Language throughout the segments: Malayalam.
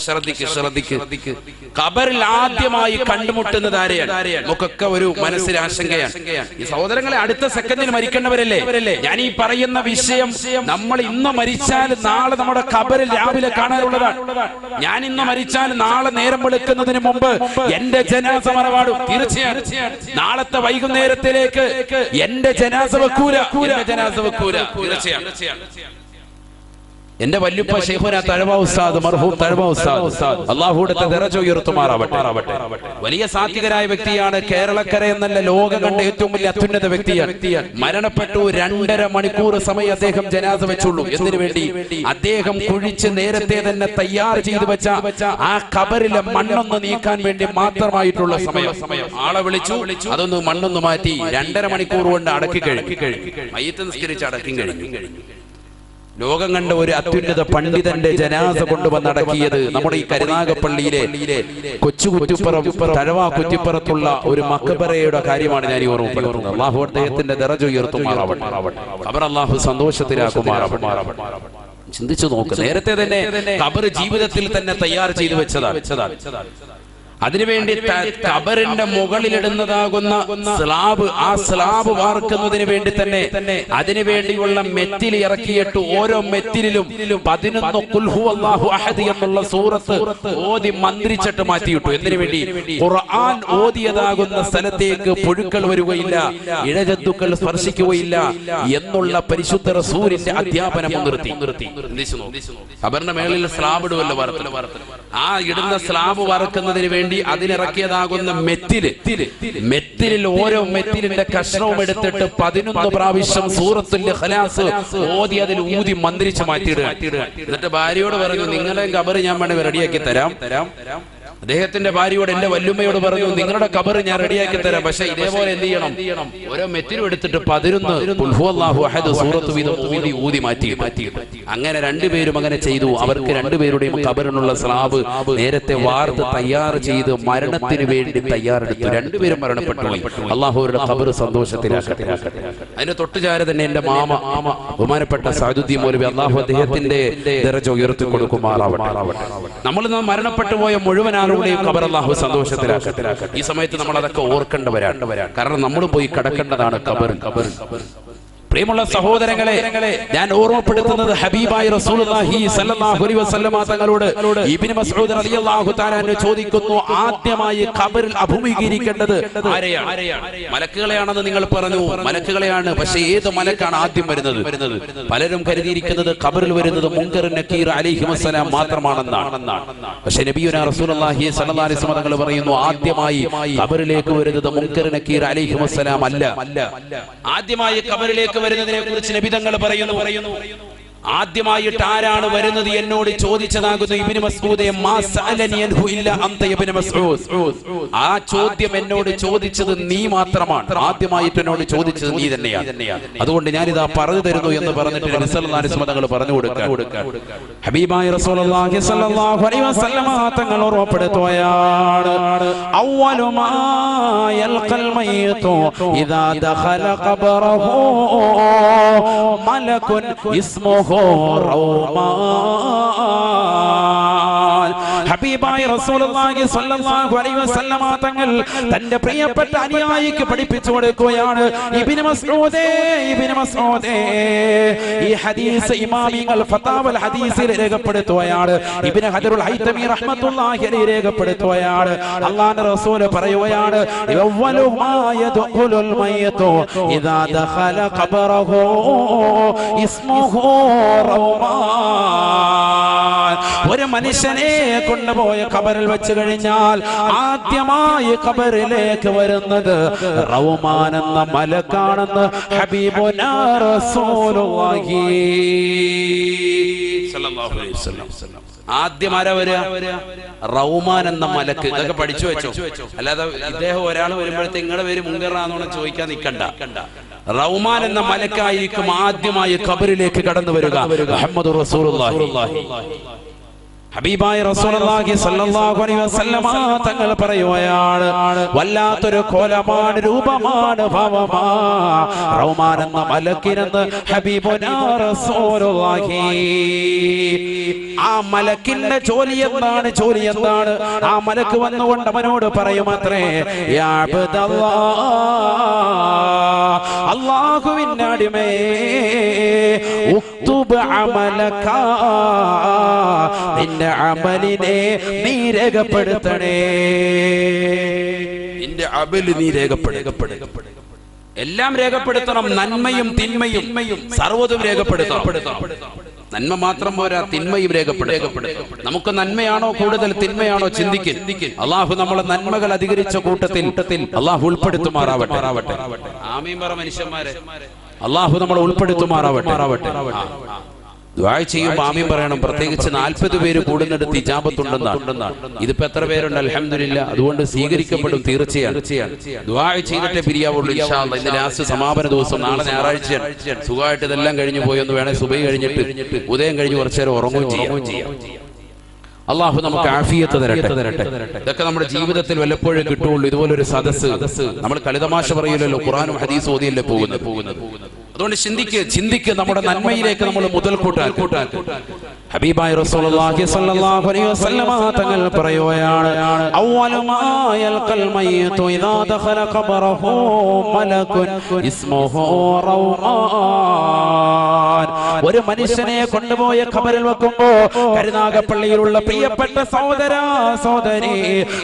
ശ്രദ്ധിക്ക്. ഖബറിൽ ആദ്യമായി കണ്ടുമുട്ടുന്നത് ആരെയാണ്? നമുക്കൊക്കെ ഒരു മനസ്സിൽ ആശങ്കയാണ്. ഈ സഹോദരങ്ങളെ, അടുത്ത സെക്കൻഡിൽ മരിക്കേണ്ടവരല്ലേ? ഞാൻ ഈ പറയുന്ന വിഷയം നമ്മൾ ഇന്ന് മരിച്ചാൽ നാളെ നമ്മുടെ ഖബറിൽ രാവിലെ കാണാനുള്ളതാണ്. ഞാൻ ഇന്ന് മരിച്ചാൽ നാളെ നേരം വെളുക്കുന്നതിന് മുമ്പ് എന്റെ ജനാസ മറവാടും. തീർച്ചയായും നാളത്തെ വൈകുന്നേരത്തിലേക്ക് എന്റെ ജനാസ വെക്കൂല. തീർച്ചയായും എന്റെ വല്യുപ്പ ശൈഖുന തഴവ ഉസ്താദ്, മർഹൂം തഴവ ഉസ്താദ്, അല്ലാഹുവിന്റെ ദറജ ഉയർത്തുമാറാവട്ടെ. വലിയ സാത്വികരായ വ്യക്തിയാണ്. കേരളക്കര എന്നല്ല, ലോകം കണ്ട ഏറ്റവും വലിയ അത്യുന്നത വ്യക്തിയാണ്. മരണപ്പെട്ടു. 2.5 മണിക്കൂർ സമയം അദ്ദേഹം ജനാസ വെച്ചുള്ളൂ. എന്തിനു വേണ്ടി? അദ്ദേഹം കുഴിച്ച് നേരത്തെ തന്നെ തയ്യാർ ചെയ്തു വെച്ച ആ ഖബറിലെ മണ്ണൊന്ന് നീക്കാൻ വേണ്ടി മാത്രമായിട്ടുള്ള സമയം. ആളെ വിളിച്ചു, അതൊന്ന് മണ്ണൊന്ന് മാറ്റി 2.5 മണിക്കൂർ കൊണ്ട് അടക്കി കഴിഞ്ഞു. മയ്യിത്ത് നിസ്കരിച്ച് അടക്കി കഴിഞ്ഞു. ലോകം കണ്ട ഒരു അത്യുന്നത പണ്ഡിതന്റെ ജനാസ കൊണ്ടുവന്നടക്കിയത് നമ്മുടെ ഈ കരുനാഗപ്പള്ളിയിലെ കൊച്ചു കുറ്റിപ്പുറം, തഴവ കുറ്റിപ്പുറത്തുള്ള ഒരു മഖബറയുടെ കാര്യമാണ് ഞാൻ ഈ ഓർമ്മപ്പെടുത്തുന്നത്. അല്ലാഹു അദ്ദേഹത്തിന്റെ ദറജ ഉയർത്തുമാറാവട്ടെ. ഖബർ അല്ലാഹു സന്തോഷത്തിലാക്കുമാറാവട്ടെ. ചിന്തിച്ചു നോക്ക്. നേരത്തെ തന്നെ ഖബർ ജീവിതത്തിൽ തന്നെ തയ്യാർ ചെയ്തു വെച്ചതാണ്. അതിനുവേണ്ടി ഖബറിന്റെ മുകളിലിടുന്നതാകുന്ന സ്ലാബ്, ആ സ്ലാബ് വാർക്കുന്നതിന് വേണ്ടി തന്നെ അതിനുവേണ്ടിയുള്ള മെറ്റിൽ ഇറക്കിയിട്ട് ഓരോ മെറ്റിലും 11 ഖുൽ ഹുവല്ലാഹു അഹദ് എന്നുള്ള സൂറത്ത് ഓതി മന്ത്രിച്ചിട്ട് മാറ്റിയിട്ടു. എന്തിനു വേണ്ടി? ഖുർആൻ ഓതിയതാകുന്ന സ്ഥലത്തേക്ക് പുഴുക്കൾ വരികയില്ല, ഇഴജന്തുക്കൾ സ്പർശിക്കുകയില്ല എന്നുള്ള പരിശുദ്ധ റസൂലിന്റെ അധ്യാപനം നിർത്തി. ഖബറിന്റെ മേളിൽ സ്ലാബ് ഇടുവല്ലോ, ആ ഇടുന്ന സ്ലാബ് വറക്കുന്നതിന് വേണ്ടി അതിനിറക്കിയതാകുന്ന മെറ്റിലിൽ ഓരോ മെറ്റിലിന്റെ കഷ്ണവും എടുത്തിട്ട് 11 പ്രാവശ്യം സൂറത്തുൽ ഇഖ്ലാസ് ഓതി അതിൽ ഊതി മന്ത്രിച്ച് മാറ്റിയിടുക. എന്നിട്ട് ഭാര്യയോട് പറഞ്ഞു, നിങ്ങളെ ഖബർ ഞാൻ വേണമെങ്കിൽ റെഡിയാക്കി തരാം. അദ്ദേഹത്തിന്റെ ഭാര്യയോട്, എന്റെ വല്ലുമ്മയോട് പറഞ്ഞു, നിങ്ങളുടെ ഖബർ ഞാൻ റെഡിയാക്കി തരാം, പക്ഷെ ഇതേപോലെ എന്ത് ചെയ്യണം? ഓരോ മെറ്റിലും എടുത്തിട്ട് 11 ഖുൽ ഹുവല്ലാഹു അഹദ് സൂറത്ത് വീതം ഊതി മാറ്റി. അങ്ങനെ രണ്ടുപേരും അങ്ങനെ ചെയ്തു. അവർക്ക് രണ്ടുപേരുടെയും ഖബറിനുള്ള സ്ലാബ് നേരത്തെ വാർത്ത് തയ്യാർ ചെയ്ത് മരണത്തിന് വേണ്ടി തയ്യാറെടുത്തു. രണ്ടുപേരും മരണപ്പെട്ടു. അല്ലാഹു അവരുടെ ഖബർ സന്തോഷത്തിലാക്കട്ടെ. അതിന് തൊട്ടുചാര തന്നെ എന്റെ മാമ ബഹുമാനപ്പെട്ട സഅദുദ്ദീൻ മൗലവി, അല്ലാഹു അദ്ദേഹത്തിന്റെ ദറജ ഉയർത്തി കൊടുക്കുമാറാവട്ടെ. നമ്മൾ മരണപ്പെട്ടു പോയ മുഴുവൻ ഖബർ അല്ലാഹു സന്തോഷത്തിലാക്കട്ടെ. ഈ സമയത്ത് നമ്മൾ അതൊക്കെ ഓർക്കേണ്ടവരാണ്. കാരണം നമ്മൾ പോയി കിടക്കേണ്ടതാണ് ഖബർ. പ്രിയമുള്ള സഹോദരങ്ങളെ, ഞാൻ ഓർമ്മപ്പെടുത്തുന്നത് ഹബീബായ റസൂലുള്ളാഹി സ്വല്ലല്ലാഹു അലൈഹി വസല്ലമ തങ്ങളോട് ഇബ്നു മസ്ഊദ് റളിയല്ലാഹു തആല അൻഹു ചോദിക്കുന്നു, ആദ്യമായി ഖബറിൽ അഭിമുഖീകരിക്കേണ്ടത് ആരെയാണ്? മലക്കുകളെയാണെന്ന് നിങ്ങൾ പറഞ്ഞു. മലക്കുകളെയാണ്. പക്ഷേ ഏത് മലക്കാണ് ആദ്യം വരുന്നത്? പലരും കരുതിയിരിക്കുന്നത് ഖബറിൽ വരുന്നത് മുൻകർ നക്കീർ അലൈഹിസ്സലാം മാത്രമാണെന്നാണ്. പക്ഷേ നബിയുനാ റസൂലുള്ളാഹി സ്വല്ലല്ലാഹു അലൈഹി വസല്ലം തങ്ങൾ പറയുന്നു, ആദ്യമായി ഖബറിലേക്ക് വരുന്നത് മുൻകർ നക്കീർ അലൈഹിസ്സലാം അല്ല. ആദ്യമായി ഖബറിലേക്ക് വരുന്നതിനെ കുറിച്ച് നബി തങ്ങൾ പറയുന്നു, ആദ്യമായിട്ട് ആരാണ് വരുന്നത് എന്നോട് ചോദിച്ചതാകുന്നു ഇബ്നു മസ്ഊദേ, മാ സഅലനി അൻഹു ഇല്ലാ അൻത ഇബ്നു മസ്ഊദ്. ആ ചോദ്യം എന്നോട് ചോദിച്ചത് നീ മാത്രമാണ്. ആദ്യമായിട്ട് എന്നോട് ചോദിച്ചത് നീ തന്നെയാണ്. അതുകൊണ്ട് ഞാനിതാ പറഞ്ഞു തരുന്നു എന്ന് പറഞ്ഞിട്ട് നബി സല്ലല്ലാഹു അലൈഹി വസല്ലം തങ്ങൾ പറഞ്ഞു കൊടുക്കുക. ഹബീബായ റസൂലുള്ളാഹി സ്വല്ലല്ലാഹു അലൈഹി വസല്ലം തങ്ങൾ ഓർമ്മപ്പെടുത്തുകയാണ്, അവ്വലു മാ യൽഖൽ മയ്യിതു ഇദാ ദഖല ഖബറഹു മലകുൻ ഇസ്മുഹു ഹബീബായ റസൂലുള്ളാഹി സ്വല്ലല്ലാഹു അലൈഹി വസല്ലമ തങ്ങൾ തന്റെ പ്രിയപ്പെട്ട അനുയായിക്ക് പഠിപ്പിച്ചു കൊടുക്കുകയാണ്, ഇബ്നു മസ്ഊദേ, ഈ ഹദീസ് ഇമാമിങ്ങൾ ഫതാവൽ ഹദീസിൽ രേഖപ്പെടുത്തുകയാണ്. ഇബ്നു ഹജറുൽ ഹൈതമി റഹ്മത്തുള്ളാഹി അലൈഹി രേഖപ്പെടുത്തുകയാണ്. അല്ലാഹുവിന്റെ റസൂൽ പറയുകയാണ്, അവ്വലു മാ യദ്ഖുലുൽ മയ്യിതു ഇദാ ദഖല ഖബറഹു ഇസ്മുഹു റൗമാൻ. ഒരു മനുഷ്യനെ കൊണ്ടുപോയ ഖബറിൽ വെച്ച് കഴിഞ്ഞാൽ ആദ്യമായി ഖബറിലേക്ക് വരുന്നത് റൗമാൻ എന്ന മലക്കാണെന്ന് ഹബീബുനാ റസൂലുള്ളാഹി സ്വല്ലല്ലാഹു അലൈഹി വസല്ലം. ആദ്യം ആരാ വരിക? റൗമാൻ എന്ന മലക്ക്. ഇതൊക്കെ പഠിച്ചു വെച്ചോ. അല്ലാതെ ഇദ്ദേഹം ഒരാൾ വരുമ്പോഴത്തെ നിങ്ങളുടെ പേര് മുൻകറാന്നോന്ന് ചോദിക്കാൻ നിൽക്കണ്ട. റൗമാൻ എന്ന മലക്കായിരിക്കും ആദ്യമായി ഖബറിലേക്ക് കടന്നു വരിക. മുഹമ്മദ് റസൂലുള്ളാഹി. ഹബീബായ റസൂലുള്ളാഹി സ്വല്ലല്ലാഹു അലൈഹി വസല്ലമ തങ്ങൾ പറയുകയാണ്, വല്ലാത്തൊരു കോലമാണ്, രൂപമാണ്, ഭാവമാ റൗമാൻ എന്ന മലക്കിനെന്ന് ഹബീബുനാ റസൂലുള്ളാഹി. ആ മലക്കിന്റെ ജോലി എന്താണ്? ജോലി എന്താണ്? ആ മലക്ക് വന്നുകൊണ്ട് അവനോട് പറയുമത്രേ, യാ അബ്ദല്ലാഹ്, അല്ലാഹുവിന്റെ അടിമയെ, ഉക്തുബ് അമലക, നിന്റെ അമലിനെ നീ രേഖപ്പെടുത്തണേ, നിന്റെ അമല് നീ രേഖപ്പെടുത്തണം. എല്ലാം രേഖപ്പെടുത്തണം, നന്മയും തിന്മയും സർവ്വതും രേഖപ്പെടുത്തണം. നന്മ മാത്രം പോരാ, തിന്മയും രേഖപ്പെടുത്തണം. നമുക്ക് നന്മയാണോ കൂടുതൽ തിന്മയാണോ ചിന്തിക്കും. അള്ളാഹു നമ്മളെ നന്മകൾ അധികരിച്ച കൂട്ടത്തിൽ അള്ളാഹു ഉൾപ്പെടുത്തുമാറാവട്ടെ. ആമീൻ പറ മനുഷ്യന്മാരെ, അള്ളാഹു നമ്മളെ ഉൾപ്പെടുത്തുമാറാവട്ടെ. ദുആ ചെയ്യുമ്പോൾ ആമീൻ പറയണം. പ്രത്യേകിച്ച് 40 പേര് കൂടുന്നിടത്ത് ഇജാബത്തുണ്ടെന്നാണ്. ഇതിപ്പോ എത്ര പേരുണ്ട്? അൽഹംദുലില്ലാ. അതുകൊണ്ട് സ്വീകരിക്കപ്പെടും തീർച്ചയാണ്. ദുആ ചെയ്തിട്ടേ പിരിയാവുള്ളൂ ഇൻഷാ അല്ലാഹ്. ഇന്ന് ലാസ്റ്റ് സമാപന ദിവസം, നാളെ ഞായറാഴ്ചയാണ്. സുഖമായിട്ട് ഇതെല്ലാം കഴിഞ്ഞു പോയി ഒന്ന് വേണേ സുബഹി കഴിഞ്ഞിട്ട് ഉദയം കഴിഞ്ഞ് കുറച്ചു നേരം ഉറങ്ങുകയും ചെയ്യാം. അള്ളാഹു നമുക്ക് ആഫിയത്ത് തരട്ടെ. ഇതൊക്കെ നമ്മുടെ ജീവിതത്തിൽ വല്ലപ്പോഴും കിട്ടുള്ളൂ. ഇതുപോലൊരു സദസ്സ്. നമ്മൾ കളിതമാശ പറയില്ലല്ലോ, ഖുർആനും ഹദീസും ഓതിയല്ലേ പോകുന്നത്. അതുകൊണ്ട് ചിന്തിക്ക് നമ്മുടെ നന്മയിലേക്ക് നമ്മൾ മുതൽ കൂട്ടാൻ. ഹബീബായ റസൂലുള്ളാഹി സ്വല്ലല്ലാഹു അലൈഹി വസല്ലമ തങ്ങൾ പറയുകയാണ്, അവ്വലു മാ യൽഖൽ മയ്യിതു ഇദാ ദഖല ഖബറഹു മലകുൻ ഇസ്മുഹു റൗമാൻ. ഒരു മനുഷ്യനെ കൊണ്ടുപോയ ഖബറിൽ വെക്കുമ്പോൾ കരുനാഗപ്പള്ളിയിലുള്ള പ്രിയപ്പെട്ട സഹോദരാ സഹോദരി,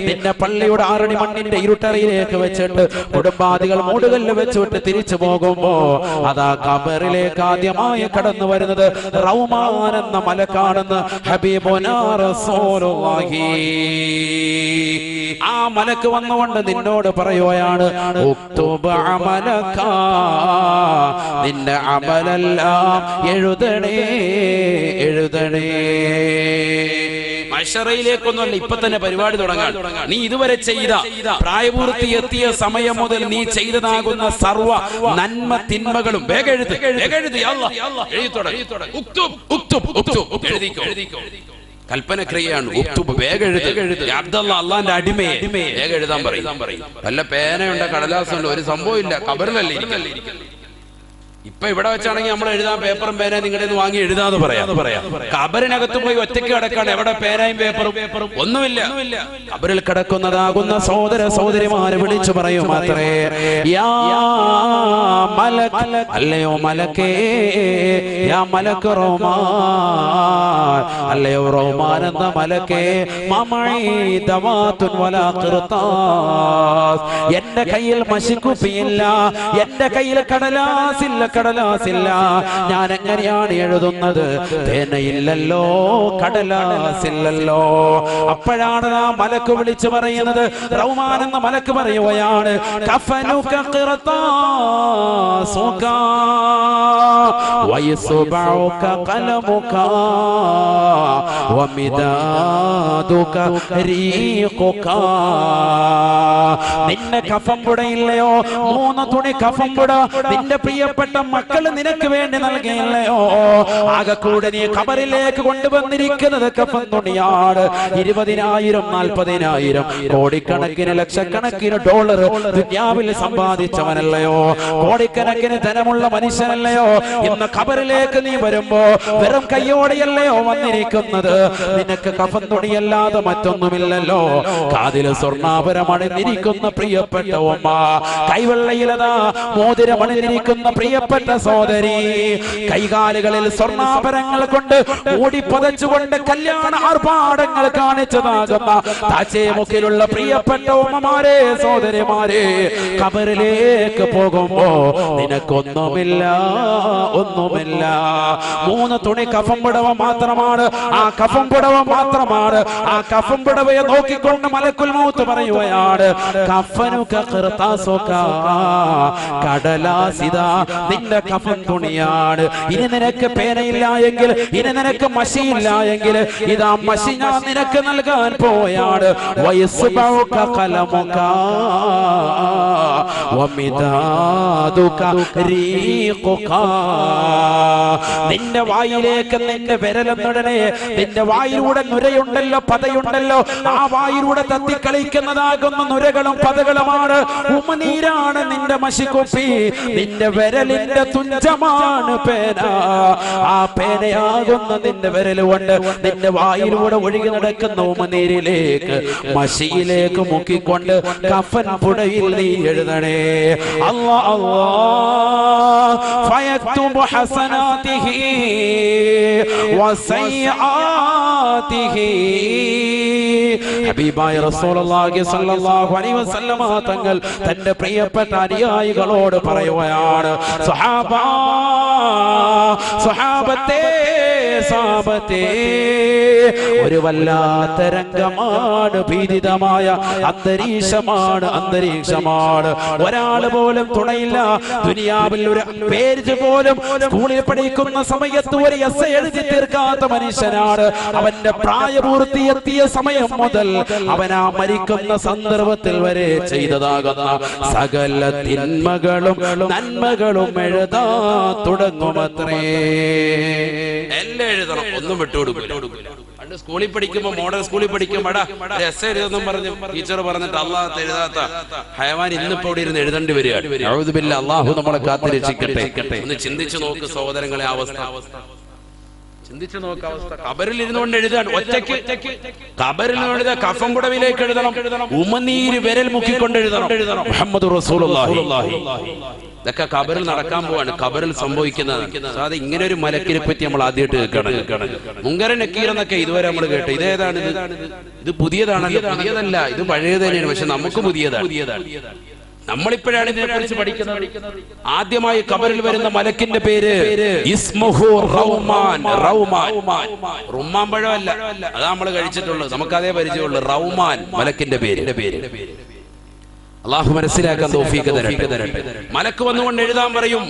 നിന്നെ പള്ളിയുടെ 6 മണ്ണിന്റെ ഇരുട്ടറയിലേക്ക് വെച്ചിട്ട് കുടുംബാദികൾ മൂടുകല്ല് വെച്ചിട്ട് തിരിച്ചു പോകുമ്പോ അതാ ഖബറിലേക്ക് ആദ്യമായി കടന്നു വരുന്നത് റൗമാൻ എന്ന മലക്കാണെന്ന് ഹബീബുനാ റസൂലുള്ളാഹി. ആ മലക്ക് വന്നുകൊണ്ട് നിന്നോട് പറയുകയാണ്, ഉക്തുബ് അമലക, നിന്റെ അമലെല്ലാം എഴുതണേ. മഹ്ശറയിലേക്കൊന്നുമല്ല, ഇപ്പൊ തന്നെ പരിപാടി തുടങ്ങാൻ. നീ ഇതുവരെ ചെയ്ത പ്രായപൂർത്തി എത്തിയ സമയം മുതൽ നീ ചെയ്തതാകുന്ന സർവ്വ നന്മ തിന്മകളും വേഗം എഴുതി. കൽപ്പനക്രിയയാണ്. വേഗം എഴുതി. അബ്ദല്ലാഹ്, അള്ളാന്റെ അടിമയെ വേഗം എഴുതാൻ പറയും. വല്ല പേനയുണ്ട്, കടലാസുണ്ട്, ഒരു സംഭവം ഇല്ല. ഖബറിലല്ലേ ഇരിക്കല്ലേ. ഇപ്പൊ ഇവിടെ വെച്ചാണെങ്കിൽ നമ്മൾ എഴുതാൻ പേപ്പറും പേനയും നിങ്ങളുടെ വാങ്ങി എഴുതാന്ന് പറയാം. ഖബറിനകത്ത് പോയി ഒറ്റയ്ക്ക് കിടക്കാണ്. എവിടെ പേനയും പേപ്പറും ഒന്നുമില്ല. ഖബറിൽ കിടക്കുന്നതാകുന്ന സഹോദര സഹോദരിമാരെ വിളിച്ചു പറയും അത്രേ, യാ മലക്, അല്ലയോ മലക്കേ, യാ മലക് റൗമാൻ, അല്ലയോ റൗമാൻ എന്ന മലക്കേ, മമഈ ദവാതുൻ വലാ ഖിർതാസ്, എന്റെ കയ്യിൽ മഷിക്കുപ്പിയില്ല, എന്റെ കയ്യിൽ കടലാസില്ല. ഞാൻ എങ്ങനെയാണ് എഴുതുന്നത്? പേനയില്ലല്ലോ, കടലാസില്ലല്ലോ. അപ്പോഴാണ് ആ മലക്ക് വിളിച്ചു പറയുന്നത്, റൗമാൻ എന്ന മലക്ക് പറയുകയാണ്, കഫനുക ഖിർതാസുക വയസ്ബഉക ഖലമുക വമിദാദുക റീഖുക. നിന്റെ കഫൻ പുടയില്ലയോ? 3 തുണി കഫൻ പുട നിന്റെ പ്രിയപ്പെട്ട മക്കള് നിനക്ക് വേണ്ടി നൽകിയില്ലയോ? ആകെ കൂടെ നീ ഖബറിലേക്ക് കൊണ്ടുവന്നിരിക്കുന്നത് കഫൻ തുണിയാണ്. 20,000 40,000 കോടിക്കണക്കിന് ലക്ഷക്കണക്കിന് ഡോളർ ദുനിയാവിൽ സമ്പാദിച്ചവനല്ലയോ? കോടിക്കണക്കിന് ധനമുള്ള മനുഷ്യനല്ലയോ? ഇന്ന് ഖബറിലേക്ക് നീ വരുമ്പോ വെറും കയ്യോടെയല്ലയോ വന്നിരിക്കുന്നത്? നിനക്ക് കഫൻ തുണിയല്ലാതെ മറ്റൊന്നുമില്ലല്ലോ. കാതില് സ്വർണ്ണാഭരം അണിഞ്ഞിരിക്കുന്ന പ്രിയപ്പെട്ട ഉമ്മ, കൈവെള്ളയിലതാ മോതിരം അണിഞ്ഞിരിക്കുന്ന പ്രിയപ്പെട്ട സഹോദരി, കൈകാലുകളിൽ സ്വർണ്ണാഭരണങ്ങൾ കൊണ്ട് മൂടി പതച്ചുകൊണ്ട് കല്യാണ ആർഭാടങ്ങൾ കാണിച്ചതാകുന്ന താച്ചേമുക്കിലുള്ള പ്രിയപ്പെട്ട ഉമ്മമാരെ സഹോദരിമാരെ, ഖബറിലേക്ക് പോകുമ്പോ നിനക്കൊന്നുമില്ല. 3 തുണി കഫൻ പുടവ മാത്രമാണ്. ആ കഫൻ പുടവ മാത്രമാണ്. ആ കഫൻ പുടവയെ നോക്കിക്കൊണ്ട് മലക്കുൽ മൗത്ത് പറയുകയാണ്, കഫനുക ഖിർതാസുക, കടലാസിദ, നിന്റെ കഫൻ തുണിയാണ്. ഇനി നിനക്ക് പേനയില്ല എങ്കിൽ, ഇനി നിനക്ക് മഷിയില്ല എങ്കിൽ, ഇതാ മഷി ഞാൻ നിനക്ക് നൽകാൻ പോയാണ്. വയസ്സുബൗക ഖലമുക വമിദാദുക റീഖുക. നിന്റെ വായിലേക്ക് നിന്റെ വിരലെന്നുടനെ നിന്റെ വായിലൂടെ നുരയുണ്ടല്ലോ, പതയുണ്ടല്ലോ, ആ വായിലൂടെ തത്തിക്കളിക്കുന്നതാകുന്ന നുരകളും പതകളുമാണ്, ഉമനീരാണ് നിന്റെ മഷിക്കുപ്പി. നിന്റെ വിരലിന്റെ തുഞ്ചമാണ് പേന. ആ പേനയാകുന്ന നിന്റെ വിരൽ കൊണ്ട് നിന്റെ വായിലൂടെ ഒഴുകി നടക്കുന്ന ഉമനീരിലേക്ക്, മഷിയിലേക്ക് മുക്കിക്കൊണ്ട് കഫൻ പുടയിൽ നീ എഴുതണേ. അല്ലാ അല്ലാ ഫയക്തുബു ഹസനാതിഹി വസയ്യാതിഹി. ഹബീബായ റസൂലുള്ളാഹി സ്വല്ലല്ലാഹു അലൈഹി വസല്ലമ തങ്ങൾ തന്റെ പ്രിയപ്പെട്ട അനുയായികളോട് പറയുകയാണ്, സ്വഹാബത്തെ സാബത്തെ, ഒരു വല്ലാത്ത രംഗമാണ്, ഭീതിതമായ അന്തരീക്ഷമാണ്. ഒരാൾ പോലും തുണയില്ല. ദുനിയാവിൽ ഒരു പേജ് പോലും സ്കൂളിൽ പഠിക്കുന്ന സമയത്ത് ഒരു എസ്സേ എഴുതി തീർക്കാത്ത മനുഷ്യനാണ്. അവന്റെ പ്രായപൂർത്തിയെത്തിയ സമയം മുതൽ അവൻ ആ മരിക്കുന്ന സന്ദർഭത്തിൽ വരെ ചെയ്തതാകുന്ന സകല തിന്മകളും നന്മകളും എഴുതാ തുടങ്ങുമത്രേ. എല്ലാം എഴുതണം, ഒന്നും വിട്ടുകൊടുക്കില്ല. പണ്ട് സ്കൂളിൽ പഠിക്കുമ്പോ, മോഡൽ സ്കൂളിൽ പഠിക്കുമ്പോ എസ്സേ എഴുതുന്നു പറഞ്ഞു ടീച്ചർ പറഞ്ഞിട്ട് അള്ളാഹ് എഴുതാത്ത ഹയവാൻ ഇന്നിപ്പോ ഇവിടെ ഇരുന്ന് എഴുതേണ്ടി വരികയാണ്. അള്ളാഹു നമ്മളെ കാത്തിരക്ഷിക്കട്ടെ. ഒന്ന് ചിന്തിച്ചു നോക്ക് സഹോദരങ്ങളെ, അവസ്ഥ ചിന്തിച്ചു നോക്ക അവസ്ഥ. കബറിൽ ഇരുന്നുകൊണ്ട് എഴുതാൻ, ഒറ്റയ്ക്ക് കബറിൽ നിന്ന് എഴുതാൻ, കഫൻ പുടവിലേക്ക് എഴുതണം, ഉമനീര് വിരൽ മുക്കിക്കൊണ്ട് എഴുതണം. മുഹമ്മദ് റസൂലുള്ളാഹി. ഇതൊക്കെ കബറിൽ നടക്കാൻ പോവാണ്, കബറിൽ സംഭവിക്കുന്നത്. അത് ഇങ്ങനെ ഒരു മലക്കിനെ പറ്റി നമ്മൾ ആദ്യമായിട്ട് കേൾക്കണം. മുങ്കരൻ നക്കീർ എന്നൊക്കെ ഇതുവരെ നമ്മൾ കേട്ടു. ഇതേതാണ്? ഇത് പുതിയതാണല്ലോ? പുതിയതല്ല, ഇത് പഴയത് തന്നെയാണ്, പക്ഷെ നമുക്ക് പുതിയതാണ്. നമ്മളിപ്പോഴാണ് ഇതിനെക്കുറിച്ച് പഠിക്കുന്നത്. ആദ്യമായി കബറിൽ വരുന്ന മലക്കിന്റെ പേര് ഇസ്മുഹു റൗമാൻ. റുമ്മാൻ പഴമല്ല, അതാ നമ്മൾ കഴിച്ചിട്ടുള്ളത്, നമുക്കതേ പരിചയമുള്ളൂ. റൗമാൻ മലക്കിന്റെ പേര്. അല്ലാഹു മനസ്സിലാക്കാൻ തൗഫീഖ് തരട്ടെ. മലക്ക് വന്നുകൊണ്ട് എഴുതാൻ പറയും.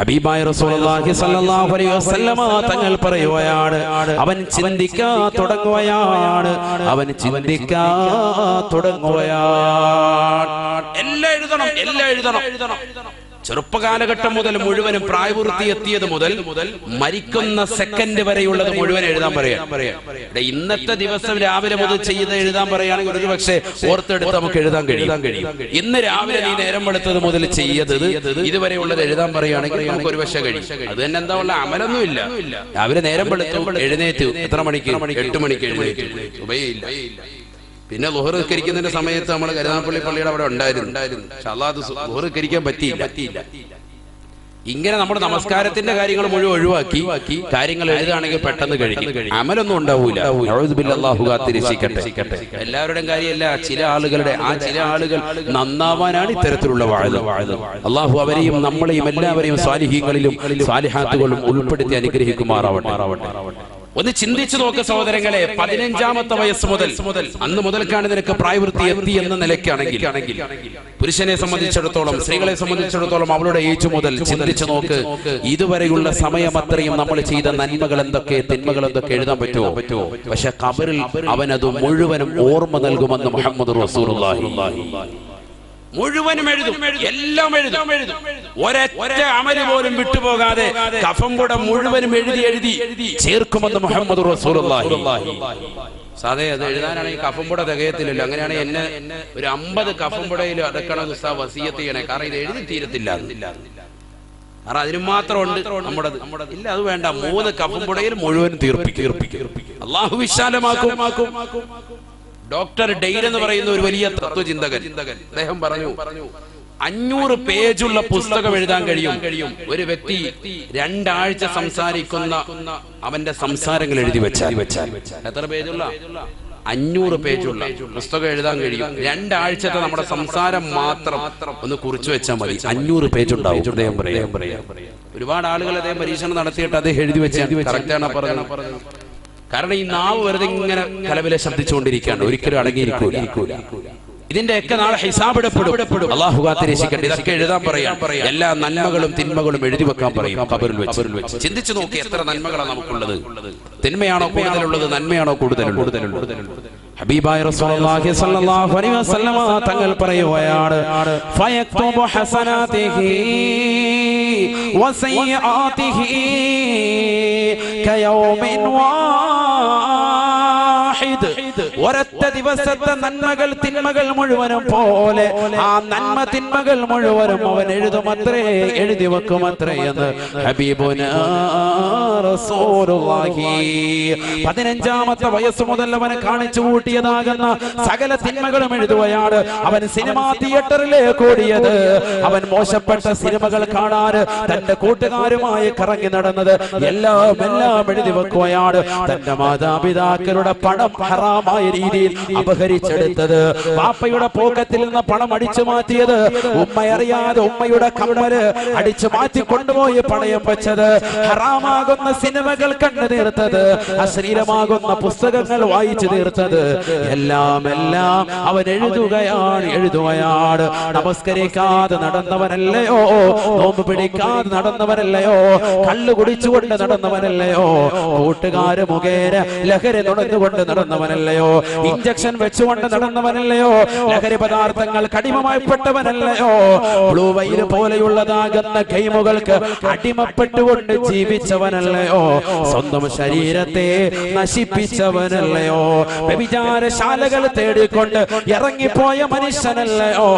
ഹബീബായ റസൂലുള്ളാഹി സ്വല്ലല്ലാഹു അലൈഹി വസല്ലമ തങ്ങൾ പറയുകയാണ്, അവൻ ചിന്തിക്കാൻ തുടങ്ങുകയാണ്. എല്ലാം എഴുതണം. ചെറുപ്പകാലഘട്ടം മുതൽ മുഴുവനും പ്രായപൂർത്തി എത്തിയത് മുതൽ മരിക്കുന്ന സെക്കൻഡ് വരെയുള്ളത് മുഴുവൻ എഴുതാൻ പറയാം. ഇന്നത്തെ ദിവസം രാവിലെ മുതൽ ചെയ്ത് എഴുതാൻ പറയുകയാണെങ്കിൽ ഒരു പക്ഷേ ഓർത്തെടുത്ത് നമുക്ക് എഴുതാൻ കഴിയും. ഇന്ന് രാവിലെ നീ നേരം വെളുത്തത് മുതൽ ചെയ്തത് ഇതുവരെയുള്ളത് എഴുതാൻ പറയുകയാണെങ്കിൽ നമുക്ക് ഒരു പക്ഷേ കഴിയും. അത് തന്നെ എന്താ ഉള്ള അമലൊന്നും ഇല്ല. രാവിലെ നേരം വെളുത്തു, എഴുന്നേറ്റ് എത്ര മണിക്ക്? 8 മണിക്ക് എഴുന്നേറ്റ്. ഉപയില്ല. പിന്നെ ളുഹർ നിസ്കരിക്കുന്നതിന്റെ സമയത്ത് നമ്മൾ കരുനാഗപ്പള്ളി പള്ളിയുടെ അവിടെ ഉണ്ടായിരുന്നു. പക്ഷെ അല്ലാതെ ളുഹർ നിസ്കരിക്കാൻ പറ്റിയില്ല. ഇങ്ങനെ നമ്മുടെ നമസ്കാരത്തിന്റെ കാര്യങ്ങൾ മുഴുവൻ ഒഴിവാക്കി കാര്യങ്ങൾ എഴുതുകയാണെങ്കിൽ പെട്ടെന്ന് കഴിക്കും, അമലൊന്നും ഉണ്ടാവൂല. അല്ലാഹു കാത്തിരക്ഷിക്കട്ടെ. എല്ലാവരുടെയും കാര്യമല്ല, ചില ആളുകൾ നന്നാവാനാണ് ഇത്തരത്തിലുള്ള വാഴ. അല്ലാഹു അവരെയും നമ്മളെയും എല്ലാവരെയും സ്വാലിഹീങ്ങളിലും സ്വാലിഹാത്തുകളിലും ഉൾപ്പെടുത്തി അനുഗ്രഹിക്കുമാറാവട്ടെ. ഒന്ന് ചിന്തിച്ചു നോക്ക് സഹോദരങ്ങളെ, 15ാമത്തെ വയസ്സ് മുതൽ അന്ന് മുതൽക്കാണ് നിനക്ക് പ്രായപൂർത്തി എത്തി എന്ന നിലയ്ക്കാണെങ്കിൽ, പുരുഷനെ സംബന്ധിച്ചിടത്തോളം, സ്ത്രീകളെ സംബന്ധിച്ചിടത്തോളം അവളുടെ ഏജ് മുതൽ ചിന്തിച്ചു നോക്ക്. ഇതുവരെയുള്ള സമയം അത്രയും നമ്മൾ ചെയ്ത നന്മകൾ എന്തൊക്കെ, തിന്മകൾ എന്തൊക്കെ എഴുതാൻ പറ്റുമോ? പക്ഷെ ഖബറിൽ അവനത് മുഴുവനും ഓർമ്മ നൽകുമെന്ന് മുഹമ്മദ് റസൂലുള്ളാഹി. മുഴുവനും എഴുതും, എല്ലാം എഴുതും. ഒരൊറ്റ അമല് പോലും വിട്ടുപോകാതെ കഫം കൂടെ മുഴുവനും എഴുതി ചേർക്കുമെന്ന് മുഹമ്മദ് റസൂലുള്ളാഹി. സാധേ അത് എഴുതാനാണെങ്കിൽ കഫം പുട തികയത്തില്ലല്ലോ. അങ്ങനെയാണെങ്കിൽ എന്നെ ഒരു 50 കഫം പുടയിൽ അടക്കണം ഉസ്താദ്, വസിയത്ത് ചെയ്യണേ. കാരണം ഇത് എഴുതി തീരത്തില്ല. കാരണം അതിന് മാത്രം ഉണ്ട് നമ്മുടെ ഇല്ല, അത് വേണ്ട. 3 കഫം പുടയിൽ മുഴുവൻ തീർപ്പിക്കും. അല്ലാഹു വിശാലമാക്കും. ഡോക്ടർ ഡെയ്ൽ എന്ന് പറയുന്ന ഒരു വലിയ തത്വചിന്തകൻ, അദ്ദേഹം പറഞ്ഞു 500 പേജുള്ള പുസ്തകം എഴുതാൻ കഴിയും ഒരു വ്യക്തി 2 ആഴ്ച സംസാരിക്കുന്ന അവന്റെ സംസാരങ്ങൾ എഴുതി വെച്ചാൽ. എത്ര പേജുള്ള? 500 പേജുള്ള പുസ്തകം എഴുതാൻ കഴിയും. 2 ആഴ്ചത്തെ നമ്മുടെ സംസാരം മാത്രം ഒന്ന് കുറിച്ചു വെച്ചാൽ മതി, 500 പേജുണ്ടാവും. അദ്ദേഹം പറയാം. ഒരുപാട് ആളുകൾ അദ്ദേഹം പരീക്ഷണം നടത്തിയിട്ട് അദ്ദേഹം എഴുതി വെച്ചാൽ കറക്റ്റാണ് പറഞ്ഞത്. കാരണം ഈ നാവ് വെറുതെ ഇങ്ങനെ കലവിലെ ശബ്ദിച്ചുകൊണ്ടിരിക്കുകയാണ്, ഒരിക്കലും അടങ്ങിയിരിക്കൂല. ഇതിന്റെയൊക്കെ നാളെ ഹിസാബിടപ്പെടും. അല്ലാഹു കാത്തിരക്ഷിക്കട്ടെ. ഇതൊക്കെ എഴുതാൻ പറയാം. എല്ലാ നന്മകളും തിന്മകളും എഴുതി വെക്കാൻ പറയും ഖബറിൽ വെച്ച്. ചിന്തിച്ചു നോക്കി എത്ര നന്മകളാണ് നമുക്കുള്ളത്. തിന്മയാണോ കൂടുതലുള്ളത്, നന്മയാണോ കൂടുതലുള്ളത്? ഹബീബായ റസൂലുള്ളാഹി സ്വല്ലല്ലാഹു അലൈഹി വസല്ലമ തങ്ങൾ പറയുകയാണ്, ഫയക്തുബു ഹസനാതിഹി വസയ്യാതിഹി കയൗമിൻ വാഹിദ്. ഒരൊറ്റ ദിവസത്തെ നന്മകൾ തിന്മകൾ മുഴുവനും പോലെ ആ നന്മ തിന്മകൾ മുഴുവനും അവൻ എഴുതുമത്രേ, എഴുതി വെക്കുമത്രേ എന്ന് ഹബീബുനാ റസൂലുള്ളാഹി. 15ാമത്തെ വയസ്സ് മുതൽ അവനെ കാണിച്ചു കൂട്ടിയതാകുന്ന സകല തിന്മകളും എഴുതുകയാണ്. അവൻ സിനിമാ തിയേറ്ററിലേക്ക് ഓടിയത്, അവൻ മോശപ്പെട്ട സിനിമകൾ കാണാൻ തന്റെ കൂട്ടുകാരുമായി കറങ്ങി നടന്നത് എല്ലാം എഴുതി വെക്കുകയാണ്. തന്റെ മാതാപിതാക്കളുടെ പണം ഹറാമായ രീതിയിൽ അപഹരിച്ചെടുത്തത്, പാപ്പയുടെ പോക്കറ്റിൽ നിന്ന് പണം അടിച്ചു മാറ്റിയത്, ഉമ്മയറിയാതെ ഉമ്മയുടെ കമ്മല് അടിച്ചു മാറ്റി കൊണ്ടുപോയി പണയം വെച്ചത്, ഹറാമാകുന്ന സിനിമകൾ കണ്ടു തീർത്തത്, അശ്ലീലമാകുന്ന പുസ്തകങ്ങൾ വായിച്ചു തീർത്തത്, എല്ലാം അവൻ എഴുതുകയാണ്. നമസ്കരിക്കാതെ നടന്നവനല്ലയോ, നോമ്പ് പിടിക്കാതെ നടന്നവനല്ലയോ, കള്ളു കുടിച്ചുകൊണ്ട് നടന്നവനല്ലയോ, കൂട്ടുകാര് മുഖേന ലഹരി നുണഞ്ഞുകൊണ്ട് നടന്നവനല്ലയോ, ഇഞ്ചക്ഷൻ വെച്ചുകൊണ്ട് നടന്നവനല്ലയോ, ലഹരി പദാർത്ഥങ്ങൾ കടിമമായിപ്പെട്ടവനല്ലയോ, ബ്ലൂ വൈൽ പോലെയുള്ളതാകുന്ന ഗെയിമുകൾക്ക് അടിമപ്പെട്ടുകൊണ്ട് ജീവിച്ചവനല്ലയോ, സ്വന്തം ശരീരത്തെ നശിപ്പിച്ചവനല്ലയോ, വ്യഭിചാരശാലകൾ തേടിക്കൊണ്ട് ഇറങ്ങിപ്പോയ മനുഷ്യനല്ലയോ,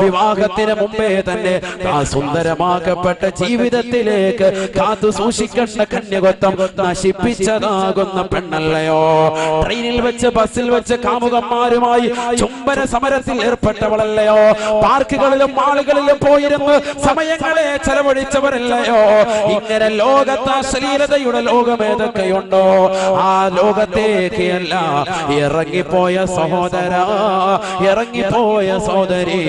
വിവാഹത്തിന് മുമ്പേ തന്നെ ആ സുന്ദരമാക്കപ്പെട്ട ജീവിതത്തിലേക്ക് കാത്തു സൂക്ഷിക്കേണ്ട കന്യകത്വം നശിപ്പിച്ചതാകുന്ന പെണ്ണല്ലയോ, ട്രെയിനിൽ വെച്ച് ബസ്സിൽ വെച്ച് കാമുകന്മാരുമായി ചുംബന സമരത്തിൽ ഏർപ്പെട്ടവളല്ലയോ, പാർക്കുകളിലും മാളുകളിലും പോയിരുന്ന് സമയങ്ങളെ ചെലവഴിച്ചവരല്ലയോ, ഇങ്ങനെ ലോകത്ത് അശ്ലീലതയുടെ ലോകം ഏതൊക്കെയുണ്ടോ ആ ലോകത്തേക്കല്ല ഇറങ്ങിപ്പോയ സഹോദര, ഇറങ്ങിപ്പോയ സഹോദരി,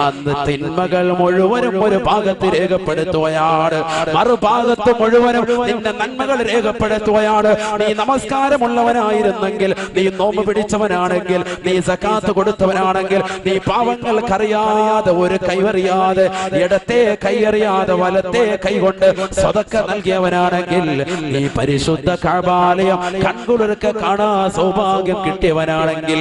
അന്ന് തിന്മകൾ മുഴുവനും ഒരു ഭാഗത്ത് രേഖപ്പെടുത്തുകയാണ്, മറുഭാഗത്ത് മുഴുവനും നിന്റെ നന്മകൾ രേഖപ്പെടുത്തുകയാണ്. നീ നമസ്കാരമുള്ളവനായിരുന്നെങ്കിൽ, നീ നോമ്പ് പിടിച്ചവനാണെങ്കിൽ, നീ സക്കാത്ത് കൊടുത്തവനാണെങ്കിൽ, നീ പാവങ്ങൾക്കറിയാതെ ഒരു കൈവറിയാതെ ഇടത്തെ കൈയറിയാതെ വലത്തെ കൈകൊണ്ട് സ്വതക്ക നൽകിയവനാണെങ്കിൽ, നീ പരിശുദ്ധ കഅബാലയം കൺകുളിർക്ക് കാണാൻ സൗഭാഗ്യം കിട്ടിയവനാണെങ്കിൽ,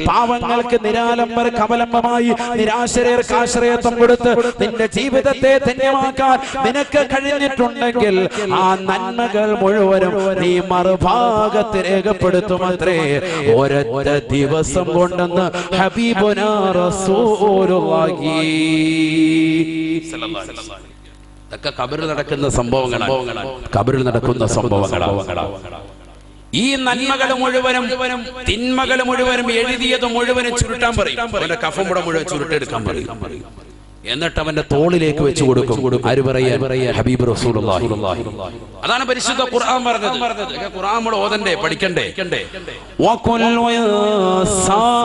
പാവങ്ങൾക്ക് നിരാലംബർക്ക് അവലംബമായി നിരാശ്രയർക്ക് ആശ്രയത്വം കൊടുത്ത് നിന്റെ ജീവിതത്തെ ധന്യമാക്കാൻ നിനക്ക് കഴിഞ്ഞിട്ടുണ്ടെങ്കിൽ, ആ നന്മകൾ മുഴുവനും നീ മറുഭാഗത്ത് രേഖപ്പെടുത്തുമത്രേ ഒരൊറ്റ ദിവസം കൊണ്ടെന്ന് ഹബീബുനാ റസൂലുള്ളാഹി സ്വല്ലല്ലാഹു അലൈഹി വസല്ലം. ഇതൊക്കെ ഖബറിൽ നടക്കുന്ന സംഭവങ്ങളാണ്. ഖബറിൽ നടക്കുന്ന സംഭവങ്ങളാണ്. ഈ നന്മകൾ മുഴുവനും തിന്മകൾ മുഴുവനും എഴുതിയത് മുഴുവനും ചുരുട്ടാൻ പറയും. അവന്റെ കഫമുട മുഴുവൻ ചുരുട്ടെടുക്കാൻ പറയും. എന്നിട്ട് അവന്റെ തോളിലേക്ക് വെച്ച് കൊടുക്കും. ആര് പറയാൻ? ഹബീബ് റസൂലുള്ളാഹി. അതാണ് പരിശുദ്ധ ഖുർആൻ പറഞ്ഞത്. ഖുർആൻ നമ്മൾ ഓതണ്ടേ, പഠിക്കണ്ടേ? വകുല്ലു ഇൻസാൻ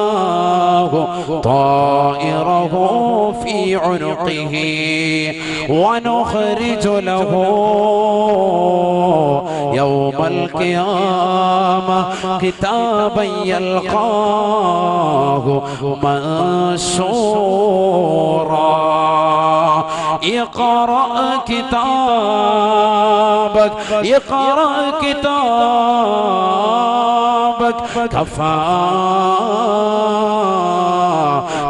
ألزمناه طائره في عنقه ونخرج له يوم القيامة كتابا يلقاه منشورا اقرأ كتابك اقرأ كتابك كفى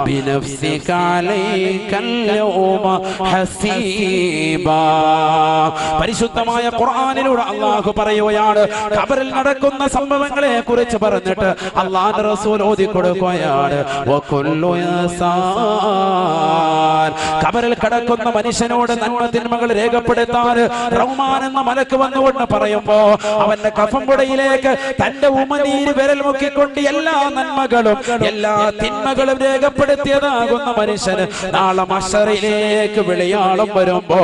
بنفسك عليك اليوم حسيبا. പരിശുദ്ധമായ ഖുർആനിലൂടെ അല്ലാഹു പറയുകയാണ്, ഖബറിൽ നടക്കുന്ന സംഭവങ്ങളെ കുറിച്ച് പറഞ്ഞിട്ട് അല്ലാഹുവിന്റെ റസൂൽ ഓതി കൊടുക്കുകയാണ്, വകുല്ലു ഇൻസാൻ, ഖബറിൽ കിടക്കുന്ന മനുഷ്യനോട് നന്മ തിന്മകൾ രേഖപ്പെടുത്താൻ റഹ്മാൻ എന്ന മലക്ക് വന്നുകൊണ്ട് പറയുമ്പോ അവന്റെ കഫംപുടയിലേക്ക് തന്റെ ഉമനീര് വിരൽ മുക്കിക്കൊണ്ട് എല്ലാ നന്മകളും എല്ലാ തിന്മകളും രേഖപ്പെടുത്തിയതാകുന്ന മനുഷ്യന് നാളെ മഹ്ശറിലേക്ക് വിളിയാളം വരുമ്പോ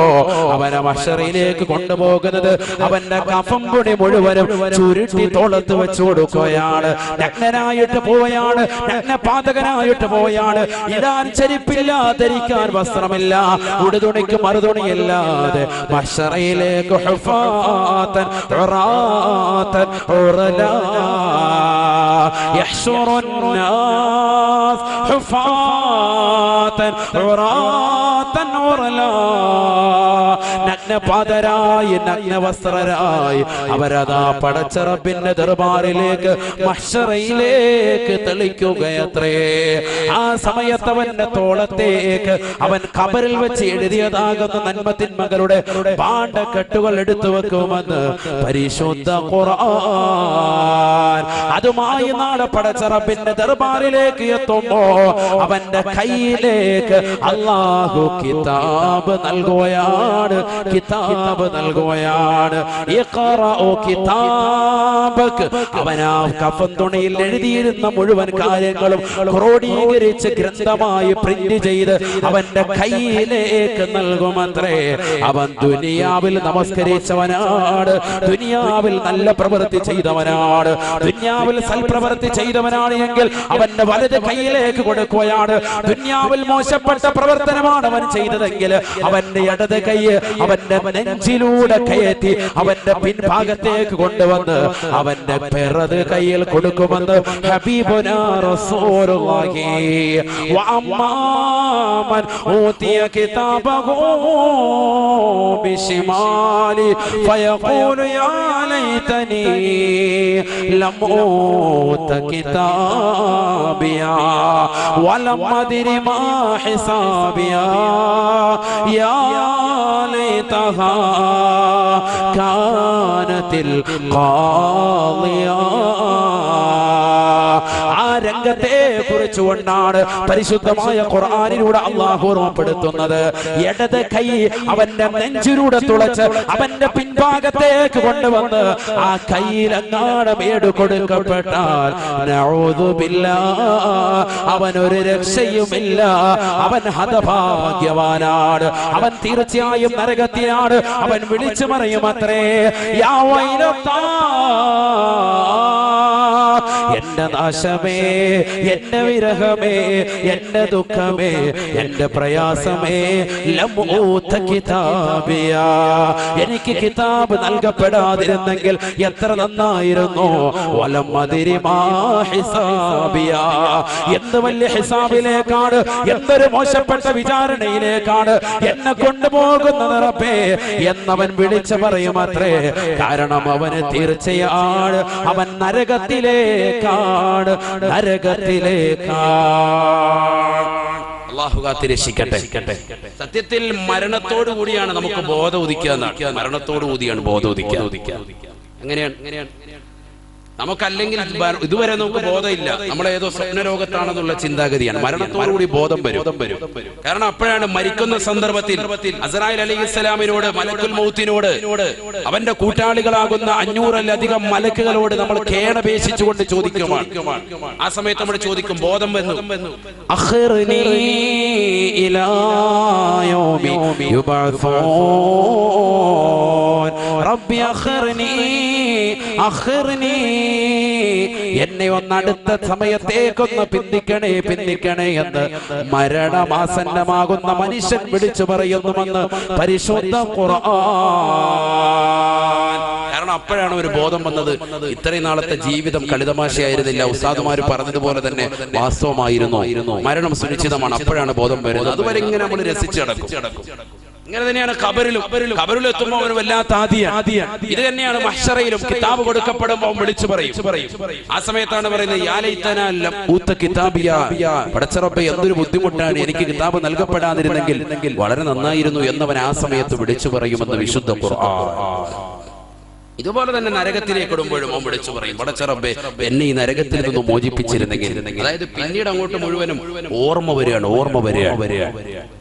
അവനെ മഹ്ശറിലേക്ക് കൊണ്ടുപോകുന്നത് അവന്റെ കഫംപുടി മുഴുവനും ചുരുട്ടി തോളത്ത് വെച്ചു കൊടുക്കുകയാണ്. നഗ്നനായിട്ട് പോയാണ്, നഗ്നപാതകനായിട്ട് പോയാണ്. ഇടാൻ ചെരുപ്പില്ല, ധരിക്കാൻ വസ്ത്രമില്ല, ഉടുതുണിക്ക് മറുതുണിയില്ലാതെ മഹ്ശറിലേക്ക് ഹുഫാതൻ ഉറാതൻ ഉറലാ യഹ്ശുറുൻ നാസ് ഹുഫാതൻ ഉറാതൻ ഉറലാ. നഗ്നപാതരായി നഗ്നവസ്ത്രരായി അവരതാ പടച്ച റബ്ബിന്റെ ദർബാറിലേക്ക് മഹ്ശറിലേക്ക് തെളിക്കുകയത്രേ. ആ സമയത്ത് അവന്റെ തോളത്തേക്ക് അവൻ ഖബറിൽ വെച്ച് എഴുതിയതാകുന്ന നന്മതിന്മകളുടെ പാണ്ഡക്കെട്ടുകൾ എടുത്തു വെക്കുമെന്ന് പരിശുദ്ധ ഖുർആൻ. അതുമായി നാളെ പടച്ച റബ്ബിന്റെ ദർബാറിലേക്ക് എത്തുമ്പോ അവന്റെ കയ്യിലേക്ക് അല്ലാഹു കിതാബ് നൽകുകയാണ്, കിതാബ് നൽകുകയാണ്. ഇഖ്റഉ കിതാബക. അവൻ ആ കഫൻ തുണിയിൽ എഴുതിയിരുന്ന മുഴുവൻ കാര്യങ്ങളും ക്രോഡീകരിച്ച് ഗ്രന്ഥമായി പ്രിന്റ് ചെയ്ത് അവന്റെ കയ്യിലേക്ക് നൽകുമത്രേ. അവൻ ദുനിയാവിൽ നമസ്കരിച്ചവനാണ്, ദുനിയാവിൽ നല്ല പ്രവൃത്തി ചെയ്തവനാണ്, ദുനിയാവിൽ സൽപ്രവൃത്തി ചെയ്തവനാണ് എങ്കിൽ അവന്റെ വലത് കയ്യിലേക്ക് കൊടുക്കുകയാണ്. ദുനിയാവിൽ മോശപ്പെട്ട പ്രവർത്തനമാണ് അവൻ ചെയ്തതെങ്കിൽ അവന്റെ ഇടത് കൈ അവന്റെ നെഞ്ചിലൂടെ കയറ്റി അവന്റെ പിൻഭാഗത്തേക്ക് കൊണ്ടുവന്ന് അവന്റെ പിറത് കയ്യിൽ കൊടുക്കുമെന്ന് ഹബീബുനാ റസൂലുള്ളാഹി. വഅമ്മാമൻ ഊതിയ കിതാബഹു ബിശിമാലി ഫയഖൂലു യാ ലൈതനി ലം ഊത കിതാബിയാ വലം അദ്രി മാ ഹിസാബിയാ യാ ലൈതഹാ കാനതിൽ ഖാദിയാ. ആ രംഗത്തെ കുറിച്ചുകൊണ്ടാണ് പരിശുദ്ധമായ ഖുർആനിലൂടെ അല്ലാഹു ഓർമ്മപ്പെടുത്തുന്നത്. ഇടത് കൈ അവന്റെ നെഞ്ചിലൂടെ തുളച്ച് അവന്റെ പിൻഭാഗത്തേക്ക് കൊണ്ടുവന്ന് ആ കയ്യിലെങ്ങാണ് മേട് കൊടുക്കപ്പെട്ടാൽ നഊദു ബില്ലാഹ് അവനൊരു രക്ഷയുമില്ല, അവൻ ഹതഭാഗ്യവാനാണ്, അവൻ തീർച്ചയായും നരകത്തിലാണ്. അവൻ വിളിച്ചു പറയും അത്രേ, യാ വൈലത്താ, എന്റെ നാശമേ, എന്റെ വിരഹമേ, എന്റെ ദുഃഖമേ, എന്റെ പ്രയാസമേ, ലം ഊത കിതാബിയാ, എനിക്ക് കിതാബ് നൽകപ്പെടാതിരുന്നെങ്കിൽ എത്ര നന്നായിരുന്നു. വലം അദ്രി മാ ഹിസാബിയാ, എന്ത് വലിയ ഹിസാബിലേക്കാണ്, എന്തൊരു മോശപ്പെട്ട വിചാരണയിലേക്കാണ് എന്നെ കൊണ്ടുപോകുന്നത് റബ്ബേ എന്നവൻ വിളിച്ചു പറയുമത്രേ. കാരണം അവന് തീർച്ചയാണ് അവൻ നരകത്തിലേക്കാണ്, നരകത്തിലേക്കാണ്. അല്ലാഹു കാത്തിരക്ഷിക്കട്ടെ. സത്യത്തിൽ മരണത്തോടു കൂടിയാണ് നമുക്ക് ബോധം ഉദിക്കുക. മരണത്തോടു കൂടിയാണ് ബോധം ഉദിക്കുക. എങ്ങനെയാണ് നമുക്കല്ലെങ്കിൽ ഇതുവരെ നമുക്ക് ബോധമില്ല, നമ്മളേതോ സ്വപ്നരോഗത്താണെന്നുള്ള ചിന്താഗതിയാണ്. മരണത്തോടുകൂടി ബോധം വരും. കാരണം അപ്പോഴാണ് മരിക്കുന്ന സന്ദർഭത്തിൽ അസ്രായിൽ അലൈഹിസ്സലാമിനോട്, മലക്കുൽ മൗത്തിനോട്, അവന്റെ കൂട്ടാളികളാകുന്ന 500-ലധികം മലക്കുകളോട് നമ്മൾ കേണപേക്ഷിച്ചുകൊണ്ട് ചോദിക്കുമാണ്. ആ സമയത്ത് നമ്മൾ ചോദിക്കും, ബോധം വന്നു, അഖിർനി ഇലാ യൗമി യുബഅസൂൻ റബ്ബി അഖിർനി, എന്നെ ഒന്ന് അടുത്ത സമയത്തേക്കൊന്ന് പിന്തിക്കണേ എന്ന് മരണമാസന്നമാകുന്ന മനുഷ്യൻ വിളിച്ചു പറയുന്നുവെന്ന് പരിശുദ്ധ ഖുർആൻ. കാരണം അപ്പോഴാണ് ഒരു ബോധം വന്നത്. ഇത്രയും നാളത്തെ ജീവിതം കളിതമാശയായിരുന്നില്ല, ഉസ്താദുമാർ പറഞ്ഞതുപോലെ തന്നെ വാസ്തവമായിരുന്നു, മരണം സുനിശ്ചിതമാണ്. അപ്പോഴാണ് ബോധം വരുന്നത്. അതുവരെ ഇങ്ങനെ നമ്മൾ രസിച്ചു നടക്കും. ഇങ്ങനെ തന്നെയാണ് ഖബറിലും എത്തുമ്പോൾ ഒരു വല്ലാത്ത ആദിയാണ്. ഇത് തന്നെയാണ് മഹ്ശറയിലും കിതാബ് കൊടുക്കപ്പെടുമ്പോൾ വിളിച്ചു പറയും. ആ സമയത്താണ് പറയുന്നത്, യാ ലൈതനാ ലം ഊത കിതാബിയാ, പടച്ച റബ്ബേ എന്തൊരു ബുദ്ധിമുട്ടാണ്, എനിക്ക് കിതാബ് നൽകപ്പെടാതിരുന്നെങ്കിൽ വളരെ നന്നായിരുന്നു എന്നവൻ ആ സമയത്ത് വിളിച്ചു പറയുമെന്ന് വിശുദ്ധ ഖുർആൻ. ഇതുപോലെ തന്നെ നരകത്തിലേക്ക് ഇടുമ്പോഴും അവൻ വിളിച്ചു പറയും, പടച്ച റബ്ബേ എന്നെ ഈ നരകത്തിൽ നിന്ന് മോചിപ്പിച്ചിരുന്നെങ്കിൽ. അതായത് പിന്നീട് അങ്ങോട്ട് മുഴുവനും ഓർമ്മ വരികയാണ്.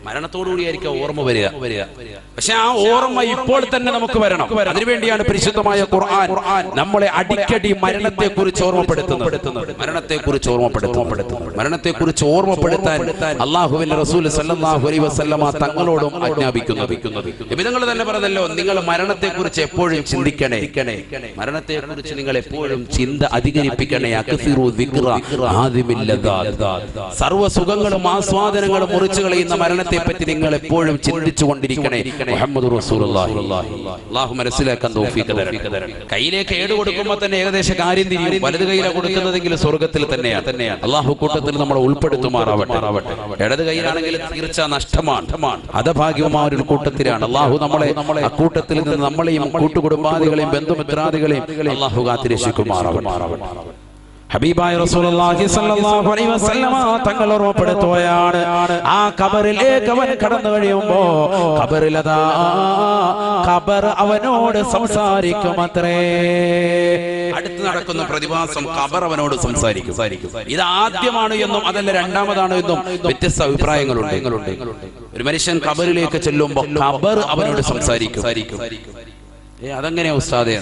മരണത്തോടുകൂടിയായിരിക്കും ഓർമ്മ വരിക. പക്ഷെ ആ ഓർമ്മ ഇപ്പോൾ തന്നെ നമുക്ക് വരണം. അതിനുവേണ്ടിയാണ് പരിശുദ്ധമായ ഖുർആൻ നമ്മളെ അടിക്കടി മരണത്തെക്കുറിച്ച് ഓർമ്മപ്പെടുത്തുന്നത്. മരണത്തെക്കുറിച്ച് ഓർമ്മപ്പെടുത്താൻ അല്ലാഹുവിന്റെ റസൂൽ സല്ലല്ലാഹു അലൈഹി വസല്ലമ തങ്ങളോടും ആജ്ഞാപിക്കുന്നത്. നബിതങ്ങൾ തന്നെ പറഞ്ഞല്ലോ, നിങ്ങൾ മരണത്തെക്കുറിച്ച് എപ്പോഴും ചിന്തിക്കണേ, മരണത്തെക്കുറിച്ച് നിങ്ങൾ എപ്പോഴും ചിന്ത അധികരിപ്പിക്കണേ. സർവ്വ സുഖങ്ങളും ആസ്വാദനങ്ങളും മുറിച്ചു കളയുന്ന മരണത്തെ പറ്റി നിങ്ങൾ എപ്പോഴും ചിന്തിച്ചു കൊണ്ടിരിക്കണേ. മുഹമ്മദ് റസൂലുള്ളാഹി. അല്ലാഹു മനസ്സിലാക്കാൻ തൗഫീഖ് തരട്ടെ. കയ്യിലേക്ക് ഏട് കൊടുക്കുമ്പോൾ തന്നെ ഏകദേശം കാര്യം തിരിയും. വലത് കയ്യിലാണ് കൊടുക്കുന്നതെങ്കിൽ സ്വർഗ്ഗത്തിൽ തന്നെയാണ്. അല്ലാഹു കൂട്ടത്തിൽ നമ്മളെ ഉൾപ്പെടുത്തുമാറാവട്ടെ. ഇടത് കയ്യിലാണെങ്കിൽ തീർച്ച നഷ്ടമാണ്, ഹതഭാഗ്യമായ ഒരു കൂട്ടത്തിലാണ്. അല്ലാഹു നമ്മളെ അക്കൂട്ടത്തിൽ നിന്ന് നമ്മളെയും കൂട്ടുകുടുംബാദികളെയും ബന്ധുമിത്രാദികളെയും അല്ലാഹു കാത്തിരക്ഷിക്കുമാറാവട്ടെ. ഹബീബായ റസൂലുള്ളാഹി സ്വല്ലല്ലാഹു അലൈഹി വസല്ലമ തങ്ങൾ ഓർമ്മപ്പെടുത്തുകയാണ്, ആ ഖബറിലേക്ക് അവൻ കടന്നു കഴിയുമ്പോ ഖബർ അവനോട് സംസാരിക്കുമത്രേ. അടുത്ത് നടക്കുന്ന പ്രതിഭാസം ഖബർ അവനോട് സംസാരിക്കും. ഇത് ആദ്യമാണ് എന്നും അതല്ല രണ്ടാമതാണ് എന്നും വ്യത്യസ്ത അഭിപ്രായങ്ങളുണ്ട്. ഒരു മനുഷ്യൻ ഖബറിലേക്ക് ചെല്ലുമ്പോൾ ഖബർ അവനോട് സംസാരിക്കും. അതെങ്ങനെയാ ഉസ്താദേ?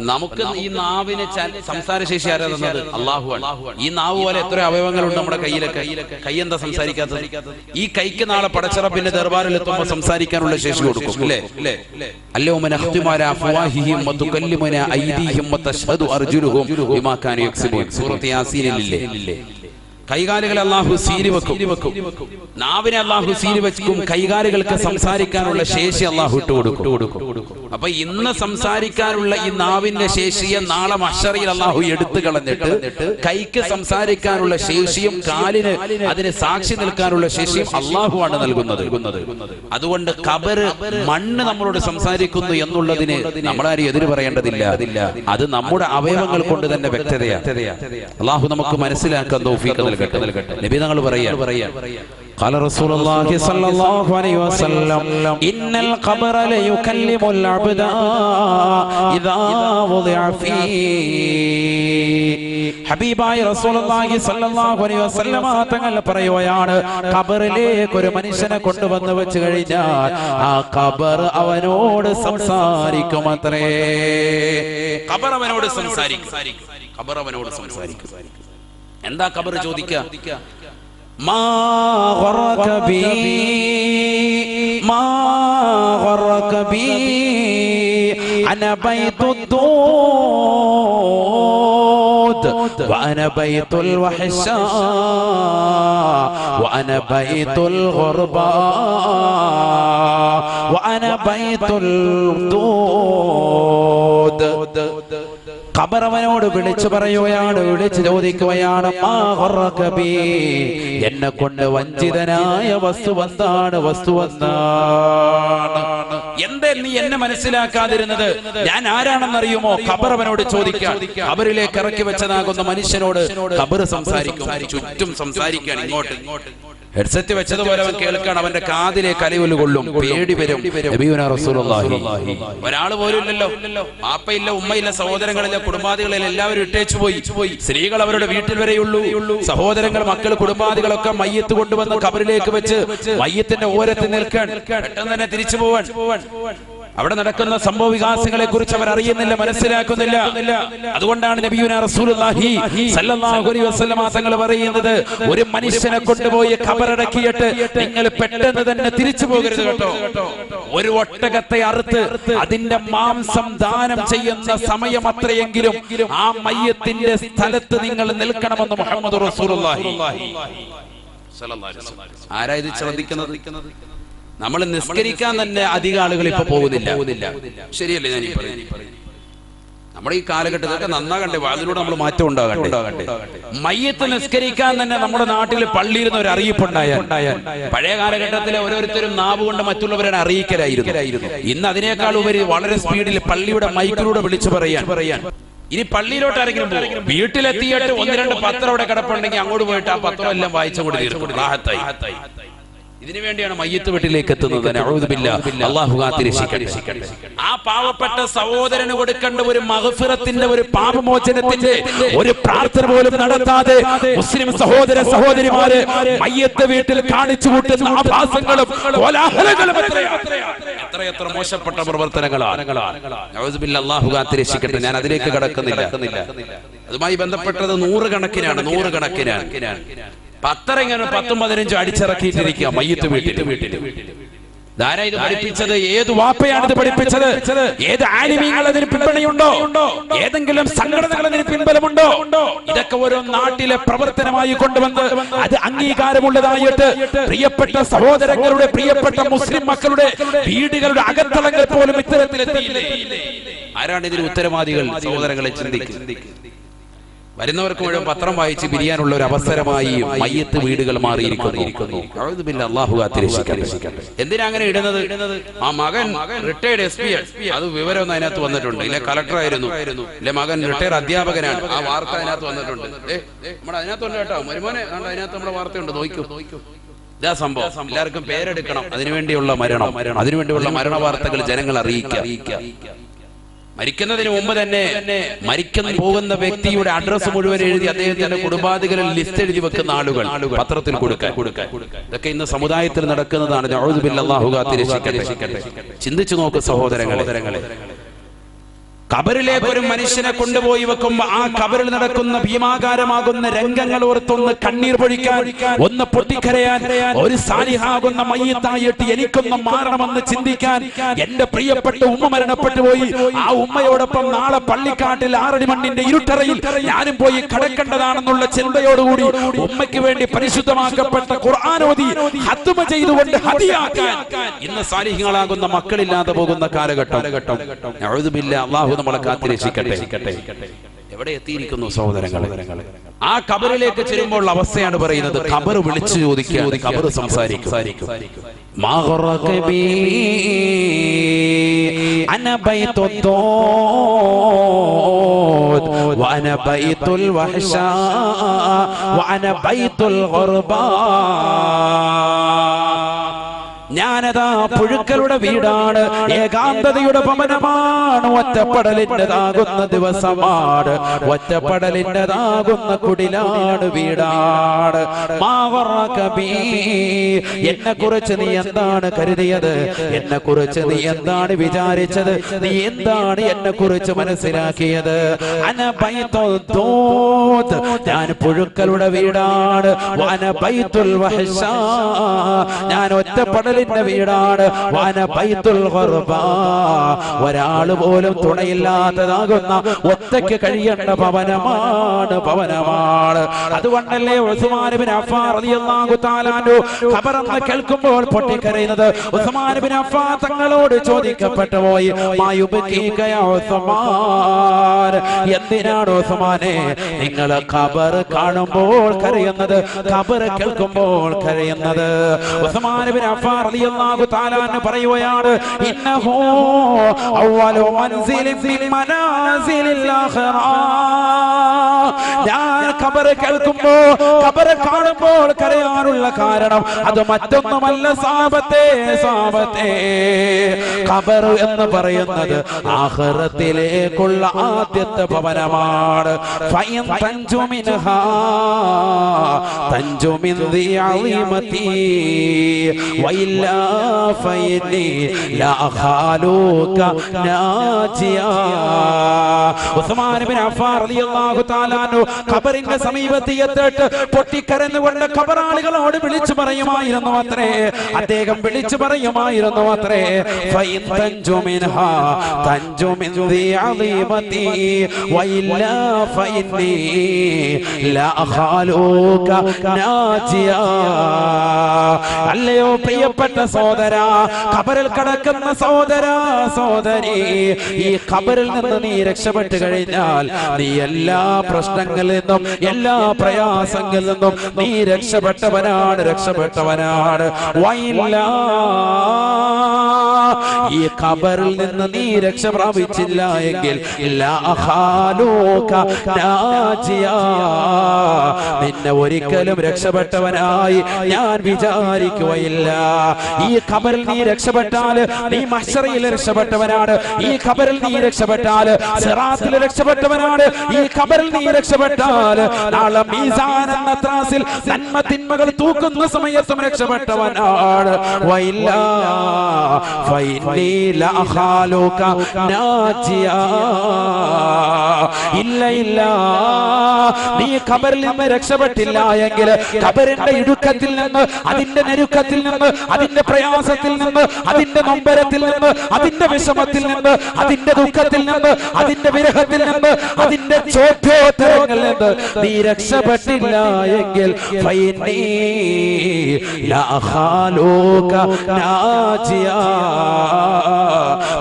നമുക്ക് ഈ നാവിനെ സംസാരശേഷി ആരാ തന്നത്? അല്ലാഹുവാണ്. ഈ നാവ് പോലെ എത്ര അവയവങ്ങളുണ്ട് നമ്മുടെ കയ്യിലൊക്കെ. കൈ എന്താ സംസാരിക്കാത്തത്? ഈ കൈക്ക് നാളെ പടച്ചറബിന്റെ ദർബാറിൽ എത്തുമ്പോൾ സംസാരിക്കാനുള്ള ശേഷി കൊടുക്കും, അല്ലേ? അല്ലൗമ നഖ്തിമു അലാ അഫ്വാഹിഹിം വതുകല്ലിമുനാ ഐദീഹിം വതശ്ഹദു അർജുലുഹും ബിമാ കാനൂ യക്സിബൂൻ. സൂറത്ത് യാസീനിലില്ലേ? കൈകാലുകൾ അല്ലാഹു സീലി വെക്കും, നാവിനെ അല്ലാഹു സീലി വെക്കും. കൈകാലുകൾക്ക് സംസാരിക്കാനുള്ള ശേഷി അല്ലാഹു ഇട്ടുകൊടുക്കും. അപ്പൊ ഇന്ന് സംസാരിക്കാനുള്ള ഈ നാവിന്റെ ശേഷിയെ നാളെ മഹ്ശറിൽ അല്ലാഹു എടുത്തു കളഞ്ഞിട്ട് കൈക്ക് സംസാരിക്കാനുള്ള ശേഷിയും കാലിന് അതിന് സാക്ഷി നിൽക്കാനുള്ള ശേഷിയും അല്ലാഹുവാണ് നൽകുന്നത്. അതുകൊണ്ട് ഖബർ മണ്ണ് നമ്മളോട് സംസാരിക്കുന്നു എന്നുള്ളതിന് നമ്മളാരും എതിര് പറയേണ്ടതില്ല. അത് നമ്മുടെ അവയവങ്ങൾ കൊണ്ട് തന്നെ വ്യക്തതയാണ്. അല്ലാഹു നമുക്ക് മനസ്സിലാക്കാൻ തൗഫീഖ് നൽകട്ടെ. നബി തങ്ങൾ പറയാ, قال رسول الله صلى الله عليه وسلم إن القبر ليكلم العبد إذا وضع فيه. ഹബീബായ റസൂലുള്ളാഹി സ്വല്ലല്ലാഹു അലൈഹി വസല്ലമ തങ്ങൾ പറയുകയാണ്, ഖബറിലേക്ക് ഒരു മനുഷ്യനെ കൊണ്ടുവന്ന് വെച്ച് കഴിഞ്ഞാൽ ആ ഖബർ അവനോട് സംസാരിക്കുമത്രേ. ഖബർ അവനോട് സംസാരിക്കും. എന്താ ഖബർ ചോദിക്കുക? മാ ഗറക ബി അന ബൈതുദ്ദൂദ് വഅന ബൈതുൽ വഹ്ശാ വഅന ബൈതുൽ ഗുർബാ വഅന ബൈതുൽ ദൂദ്. ഖബർ അവനോട് വിളിച്ചു പറയുകയാണ്, വിളിച്ചു ചോദിക്കുകയാണ്, മാ ഗറക ബി, എന്നെ കൊണ്ട് വഞ്ചിതനായ വസ്തു എന്താണ്? എന്തേ നീ എന്നെ മനസ്സിലാക്കാതിരുന്നത്? ഞാൻ ആരാണെന്നറിയുമോ? ഖബർ അവനോട് ചോദിക്കാം. ഖബറിലേക്ക് ഇറക്കി വെച്ചതാകുന്ന മനുഷ്യനോട് ഖബർ സംസാരിക്കും. ചുറ്റും സംസാരിക്കുകയാണ്. ഇങ്ങോട്ട് ഹെഡ്സെറ്റ് വെച്ചതുപോലെ അവൻ കേൾക്കാൻ, അവന്റെ കാതിലേക്ക് അലയൊലി കൊള്ളും, പേടി വരും. നബിയുനാ റസൂലുള്ളാഹി. ഒരാൾ പോലും ഇല്ലല്ലോ, പാപ്പയില്ല, ഉമ്മയില്ല, സഹോദരങ്ങളില്ല, കുടുംബാദികളില്ല, എല്ലാവരും ഇട്ടേച്ചു പോയി. സ്ത്രീകൾ അവരുടെ വീട്ടിൽ വരെയുള്ളൂ. സഹോദരങ്ങൾ, മക്കൾ, കുടുംബാദികളൊക്കെ മയ്യത്ത് കൊണ്ടുവന്ന് ഖബറിലേക്ക് വെച്ച് മയ്യത്തിന്റെ ഓരത്ത് നിൽക്കാൻ, പെട്ടെന്ന് തന്നെ തിരിച്ചു പോവാൻ. അവിടെ നടക്കുന്ന സംഭവ വികാസങ്ങളെ കുറിച്ച് അവർ അറിയുന്നില്ല, മനസ്സിലാക്കുന്നില്ല. അതുകൊണ്ടാണ് നബിയുനാ റസൂലുള്ളാഹി സല്ലല്ലാഹു അലൈഹി വസല്ലമ തങ്ങൾ പറയുന്നത്, ഒരു മനുഷ്യനെ കൊണ്ടുപോയി ഖബറടക്കിയിട്ട് നിങ്ങൾ പെട്ടെന്ന് തന്നെ തിരിച്ചു പോകരുത് കേട്ടോ. ഒരു ഒട്ടകത്തെ അറുത്ത് അതിന്റെ മാംസം ദാനം ചെയ്യുന്ന സമയം അത്രയെങ്കിലും ആ മയ്യത്തിന്റെ സ്ഥലത്ത് നിങ്ങൾ നിൽക്കണമെന്ന് മുഹമ്മദ് റസൂലുള്ളാഹി സല്ലല്ലാഹു അലൈഹി വസല്ലം. ആരാ ഇത് ശ്രദ്ധിക്കുന്നത്? നമ്മൾ നിസ്കരിക്കാൻ തന്നെ അധിക ആളുകൾ ഇപ്പൊ പോകുന്നില്ല. ശരിയല്ലേ ഞാൻ ഈ പറയുന്നത്? നമ്മുടെ ഈ കാലഘട്ടത്തിലൊക്കെ നന്നാകണ്ടേ, അതിലൂടെ നമ്മൾ മാറ്റം ഉണ്ടാകട്ടെ. മയ്യത്ത് നിസ്കരിക്കാൻ തന്നെ നമ്മുടെ നാട്ടിൽ പള്ളിയിരുന്ന ഒരു അറിയിപ്പുണ്ടായാൽ, പഴയ കാലഘട്ടത്തിലെ ഓരോരുത്തരും നാവ് കൊണ്ട് മറ്റുള്ളവരെ അറിയിക്കലായിരുന്നു. ഇന്ന് അതിനേക്കാൾ ഉപരി വളരെ സ്പീഡിൽ പള്ളിയുടെ മൈക്കിലൂടെ വിളിച്ചു പറയാൻ. ഇനി പള്ളിയിലോട്ട് ആരെങ്കിലും വീട്ടിലെത്തിയിട്ട് 1-2 പത്രം അവിടെ കിടപ്പുണ്ടെങ്കിൽ അങ്ങോട്ട് പോയിട്ട് ആ പത്രം എല്ലാം വായിച്ചു കൊണ്ട് തീർക്കും. ഇതിനു വേണ്ടിയാണ് മയ്യത്ത് വീട്ടിലേക്ക് എത്തുന്നത്. നഊദു ബില്ലാഹ്, അല്ലാഹു കാത്തിരക്ഷിക്കട്ടെ. ആ പാവപ്പെട്ട സഹോദരന് കൊടുക്കേണ്ട ഒരു മഗ്ഫിറത്തിന്റെ, ഒരു പാപമോചനത്തിന്റെ ഒരു പ്രാർത്ഥന പോലും നടത്താതെ മുസ്ലിം സഹോദര സഹോദരിമാരെ മയ്യത്ത് വീട്ടിൽ കാണിച്ചു കൂട്ടുന്ന ആഭാസങ്ങളും കോലാഹലങ്ങളും എത്രയെത്ര മോശപ്പെട്ട പ്രവർത്തനങ്ങളാണ്. നഊദു ബില്ലാഹ്, അല്ലാഹു കാത്തിരക്ഷിക്കട്ടെ. ഞാൻ അതിലേക്ക് കടക്കുന്നില്ല. അതുമായി ബന്ധപ്പെട്ടത് നൂറുകണക്കിനാണ്. പത്തര ഇങ്ങനെ 10ഉം 15ഉം അടിച്ചിറക്കിയിട്ടിരിക്കുക മയ്യത്ത് വീട്ടിൽ. ധാരാ ഇത് പഠിപ്പിച്ചത്? ഏത് വാപ്പയാണ് ഇത് പഠിപ്പിച്ചത്? ഏത് ആലിമീങ്ങൾ അതിന് പിന്തുണയുണ്ടോ? ഏതെങ്കിലും സംഘടനകൾ അതിന് പിൻബലമുണ്ടോ? ഇതൊക്കെ ഓരോ നാട്ടിലെ പ്രവർത്തനമായി കൊണ്ടുവന്ന് അത് അംഗീകാരമുള്ളതായിട്ട് പ്രിയപ്പെട്ട സഹോദരങ്ങളുടെ, പ്രിയപ്പെട്ട മുസ്ലിം മക്കളുടെ വീടുകളുടെ അകത്തളങ്ങൾ പോലും ഇത്തരത്തിലെത്തിയില്ലേ? ആരാണ് ഇതിന് ഉത്തരവാദികൾ? സഹോദരങ്ങളെ ചിന്തിക്കും. വരുന്നവർക്ക് മുഴുവൻ പത്രം വായിച്ച് പിരിയാനുള്ള ഒരു അവസരമായി മയ്യത്ത് വീടുകൾ മാറിയിരിക്കുന്നു. അല്ലാഹു കാത്തിരക്ഷിക്കട്ടെ. എന്തിനാ അങ്ങനെ ഇടുന്നത്? ആ മകൻ റിട്ടയർഡ് SP, അത് വിവരമൊന്നും അതിനകത്ത് വന്നിട്ടുണ്ട്. ഇല്ല കളക്ടർ ആയിരുന്നു, ഇല്ല മകൻ റിട്ടയർഡ് അധ്യാപകനാണ്, ആ വാർത്ത അതിനകത്ത് വന്നിട്ടുണ്ട്. നമ്മുടെ അതിനകത്തുണ്ട് കേട്ടോ, മരുമോനെ അതിനകത്ത് നമ്മുടെ വാർത്തയുണ്ട്, നോക്കൂ. ഇതാ സംഭവം. എല്ലാവർക്കും പേരെടുക്കണം. അതിനുവേണ്ടിയുള്ള അതിനുവേണ്ടിയുള്ള മരണ വാർത്തകൾ ജനങ്ങൾ അറിയിക്കുക. മരിക്കുന്നതിന് മുമ്പ് തന്നെ മരിക്കാൻ പോകുന്ന വ്യക്തിയുടെ അഡ്രസ് മുഴുവൻ എഴുതി അദ്ദേഹത്തിന്റെ കുടുംബാദികളിൽ ലിസ്റ്റ് എഴുതി വെക്കുന്ന ആളുകൾ പത്രത്തിൽ കൊടുക്കാൻ. ഇതൊക്കെ ഇന്ന് സമുദായത്തിൽ നടക്കുന്നതാണ്. നഊദു ബില്ലാഹ്, അല്ലാഹു കാത്തിരക്ഷിക്കട്ടെ. ചിന്തിച്ചു നോക്ക് സഹോദരങ്ങളെ. ഖബറിലേക്ക് ഒരു മനുഷ്യനെ കൊണ്ടുപോയി വെക്കുമ്പോ ആ ഖബറിൽ നടക്കുന്ന ഭീമാകാരമാകുന്ന രംഗങ്ങൾ ഓർത്തൊന്ന് കണ്ണീർ പൊഴിക്കാൻ, ഒന്ന് പൊട്ടിക്കരയാൻ, ഒരു സാലിഹാകുന്ന മയ്യിത്തായിട്ട് എനിക്കൊന്ന് മാറണമെന്ന് ചിന്തിക്കാൻ, എന്റെ പ്രിയപ്പെട്ട ഉമ്മ മരണപ്പെട്ടു പോയി, ആ ഉമ്മയോടൊപ്പം നാളെ പള്ളിക്കാട്ടിൽ 6 അടി മണ്ണിന്റെ ഇരുട്ടറയിൽ ഞാനും പോയി കടക്കേണ്ടതാണെന്നുള്ള ചിന്തയോടുകൂടി ഉമ്മയ്ക്ക് വേണ്ടി പരിശുദ്ധമാക്കപ്പെട്ട ഖുർആൻ ഓതി ഹത്മ ചെയ്തുകൊണ്ട് ഹദിയാക്കാൻ ഇന്ന് സാലിഹ്യങ്ങളാകുന്ന മക്കളില്ലാതെ പോകുന്ന കാലഘട്ടം. നഊദു ബില്ലാഹ്, അല്ലാഹു നമ്മളെ കാത്തിരക്ഷിക്കട്ടെ. എവിടെ എത്തിയിരിക്കുന്നു സഹോദരങ്ങളെ? ആ ഖബറിലേക്ക് ചെല്ലുമ്പോൾ അവസ്ഥയാണ് പറയുന്നത്. ഖബർ വിളിച്ചു ചോദിക്കുക, ഖബർ സംസാരിക്കും. അന ബൈത്തുദ്ദൂദ് വഅന ബൈത്തുൽ വഹ്ശാ വഅന ബൈത്തുൽ ഗുർബാ. ഞാനതാ പുഴുക്കളുടെ വീടാണ്, ഏകാന്തതയുടെ ഭവനമാണ്, ഒറ്റപ്പെടലിൻ്റെതാകുന്ന ദിവസമാണ്, ഒറ്റപ്പെടലിൻ്റെതാകുന്ന കുടിലാണ്, വീടാണ്. എന്നെ കുറിച്ച് നീ എന്താണ് കരുതിയത്? എന്നെ കുറിച്ച് നീ എന്താണ് വിചാരിച്ചത്? നീ എന്താണ് എന്നെ കുറിച്ച് മനസ്സിലാക്കിയത്? അന ബൈത്തുദ്ദൂദ്, ഞാൻ പുഴുക്കളുടെ വീടാണ്, വഅന ബൈത്തുൽ വഹ്ശാ, ഞാൻ ഒറ്റപ്പെടൽ വീടാണ്, വഅന ബൈത്തുൽ ഗുർബാ, ഒരാള് പോലും തുണയില്ലാത്തതാകുന്ന ഒറ്റയ്ക്ക് കഴിയേണ്ട ഭവനമാണ്. അതുകൊണ്ടല്ലേ ഉസ്മാൻ ഇബ്നു അഫ്ഫാൻ റളിയല്ലാഹു തആല അൻഹു ഖബറെന്ന് കേൾക്കുമ്പോൾ പൊട്ടിക്കരയുന്നത്? ഉസ്മാൻ ഇബ്നു അഫ്ഫാൻ തങ്ങളോട് ചോദിക്കപ്പെട്ടു പോയി, മായുബ്കീക യാ ഉസ്മാൻ, എന്തിനാണ് ഉസ്മാനെ നിങ്ങൾ ഖബർ കാണുമ്പോൾ കരയുന്നത്, ഖബർ കേൾക്കുമ്പോൾ കരയുന്നത്? ഉസ്മാൻ ഇബ്നു അഫ്ഫാൻ റളിയല്ലാഹു തആല അൻഹു പറയുകയാണ്, ഇന്നഹു അവ്വലു മൻസിലിൻ ഫിൽ മനാസിലിൽ ആഖിറ. ഞാൻ ഖബർ കേൾക്കുമ്പോൾ, ഖബർ കാണുമ്പോൾ കരയാനുള്ള കാരണം അത് മറ്റൊന്നുമല്ല സഹാബത്തെ. ഖബർ എന്ന് പറയുന്നത് ആഖിറത്തിലേക്കുള്ള ആദ്യത്തെ ഭവനമാണ്. ഫഇൻ തൻജു മിൻഹാ തൻജു മിൻ ദി അളീമതി വഇല്ലാ ഫഇന്നി ലാ ഖാലൂക നാജിയാ. ഉസ്മാൻ ഇബ്നു അഫ്ഫാൻ റളിയല്ലാഹു തആല അൻഹു ഖബറിന്റെ സമീപത്ത് എത്തിയിട്ട് പൊട്ടിക്കരഞ്ഞുകൊണ്ട് ഖബറാളികളോട് വിളിച്ചു പറയുമായിരുന്നു അത്രേ. അദ്ദേഹം വിളിച്ചു പറയുമായിരുന്നു അത്രേ, ഫഇൻ തൻജു മിൻഹാ തൻജു മിൻ ദി അളീമതി വഇല്ലാ ഫഇന്നി ലാ ഖാലൂക നാജിയാ. അല്ലയോ പ്രിയപ്പെട്ട സഹോദരാ, ഖബറിൽ കിടക്കുന്ന സഹോദരാ സഹോദരി, ഈ ഖബറിൽ നിന്ന് നീ രക്ഷപ്പെട്ടു കഴിഞ്ഞാൽ നീ എല്ലാ പ്രശ്നങ്ങളിൽ നിന്നും, എല്ലാ പ്രയാസങ്ങളിൽ നിന്നും നീ രക്ഷപ്പെട്ടവനാണ്. ഈ ഖബറിൽ നിന്ന് നീ രക്ഷ പ്രാപിച്ചില്ല എങ്കിൽ നിന്നെ ഒരിക്കലും രക്ഷപ്പെട്ടവനായി ഞാൻ വിചാരിക്കുകയില്ല. ഈ ഖബറിൽ നീ രക്ഷപ്പെട്ടാൽ നീ മഹ്ശറിൽ രക്ഷപ്പെട്ടവനാണ്. ഈ ഖബറിൽ നീ രക്ഷപ്പെട്ടാൽ സിറാത്തിൽ രക്ഷപ്പെട്ടവനാണ്. ഈ ഖബറിൽ നീ രക്ഷപ്പെട്ടാൽ നാളെ മീസാൻ എന്ന ത്രാസിൽ നന്മ തിന്മകൾ തൂക്കുന്ന സമയത്തും രക്ഷപ്പെട്ടവനാണ്. വഇല്ല ഫഇന്നി ലഅഖാലുക നാജിയാ. ഇല്ല ഇല്ല, നീ ഖബറിൽ നിന്ന് രക്ഷപ്പെട്ടില്ല എങ്കിൽ ഖബറിന്റെ ഇടുക്കത്തിൽ നിന്ന്, അതിന്റെ ഞെരുക്കത്തിൽ നിന്ന്, അതിന്റെ പ്രയാസത്തിൽ നിന്ന്, അതിന്റെ നൊമ്പരത്തിൽ നിന്ന്, അതിന്റെ വിഷമത്തിൽ നിന്ന്, അതിന്റെ ദുഃഖത്തിൽ നിന്ന്, അതിന്റെ വിരഹത്തിൽ നിന്ന്, അതിന്റെ ചോദ്യോത്തരങ്ങളിൽ നിന്ന് നീ രക്ഷപ്പെട്ടില്ല എങ്കിൽ ഫൈനി ലഅഖാലുക നാജിയാ,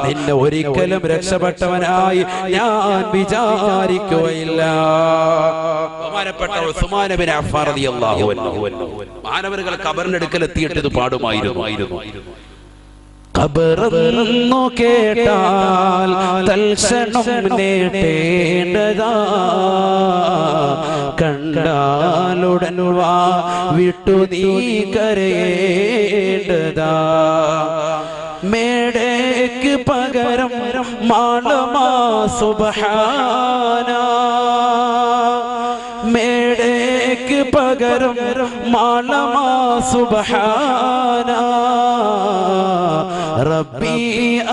നിന്നെ ഒരിക്കലും രക്ഷപ്പെട്ടവനായി ഞാൻ വിചാരിക്കുകയില്ല. ബഹുമാനപ്പെട്ട ഉസ്മാൻ ഇബ്നു അഫ്ഫാൻ റളിയല്ലാഹു അൻഹു മാനവர்கள் ഖബറിന്റെ അടുക്കൽ എത്തിയിട്ട് ഇത് പാടുമായിരുന്നു. ഖബറെന്നു കേട്ടാൽ തൽക്ഷണം നേടേണ്ടതാ, കണ്ടാലുടൻ വാ വിട്ടു നീ കരയേണ്ടതാ. മേടയ്ക്ക് പകരം മാളമാ സുബ്ഹാന, മേടയ്ക്ക് പകരം മാളമാ സുബ്ഹാന. റബ്ബി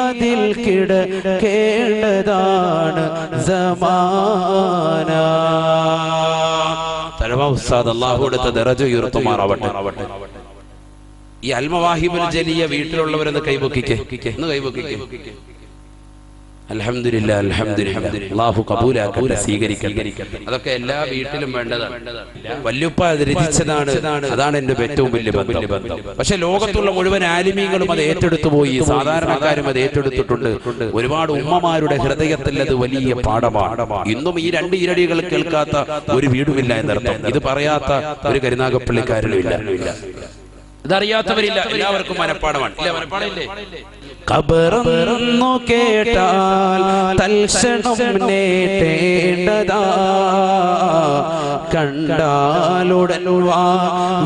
അതിൽ കിടക്കേണ്ടതാണ് സമാന. തഴവ ഉസ്താദ് അല്ലാഹുവിന്റെ ദറജ ഉയർത്തുമാറാവട്ടെ. ഈ അൽമവാഹിബുൽ ജലിയ വീട്ടിലുള്ളവരെന്ന് കൈപൊക്കിക്കേ, ഒന്ന് കൈപൊക്കിക്കേ. അൽഹംദുലില്ലാഹ് അൽഹംദുലില്ലാഹ്, അല്ലാഹു കബൂലാക്കട്ടെ, സ്വീകരിക്കട്ടെ. അതൊക്കെ എല്ലാ വീട്ടിലും വേണ്ടതാണ്. വല്യുപ്പ അത് രചിച്ചതാണ്, അതാണ് എന്റെ ഏറ്റവും വലിയ ബന്ധം. പക്ഷെ ലോകത്തുള്ള മുഴുവൻ ആലിമീങ്ങളും അത് ഏറ്റെടുത്തു പോയി, സാധാരണക്കാരും അത് ഏറ്റെടുത്തിട്ടുണ്ട്. ഒരുപാട് ഉമ്മമാരുടെ ഹൃദയത്തിൽ അത് വലിയ പാഠമാണ്. ഇന്നും ഈ രണ്ട് ഈരടികൾ കേൾക്കാത്ത ഒരു വീടുമില്ല എന്നർത്ഥം. ഇത് പറയാത്ത ഒരു കരുനാഗപ്പള്ളിക്കാരനുമില്ല, ഇതറിയാത്തവരില്ല. എല്ലാവർക്കും മനപ്പാടമാണ്. ഇല്ല, മനപ്പാടമില്ലേ? ഖബറെന്നു കേട്ടാൽ തൽക്ഷണം നേടേണ്ടതാ, കണ്ടാലുടൻ വാ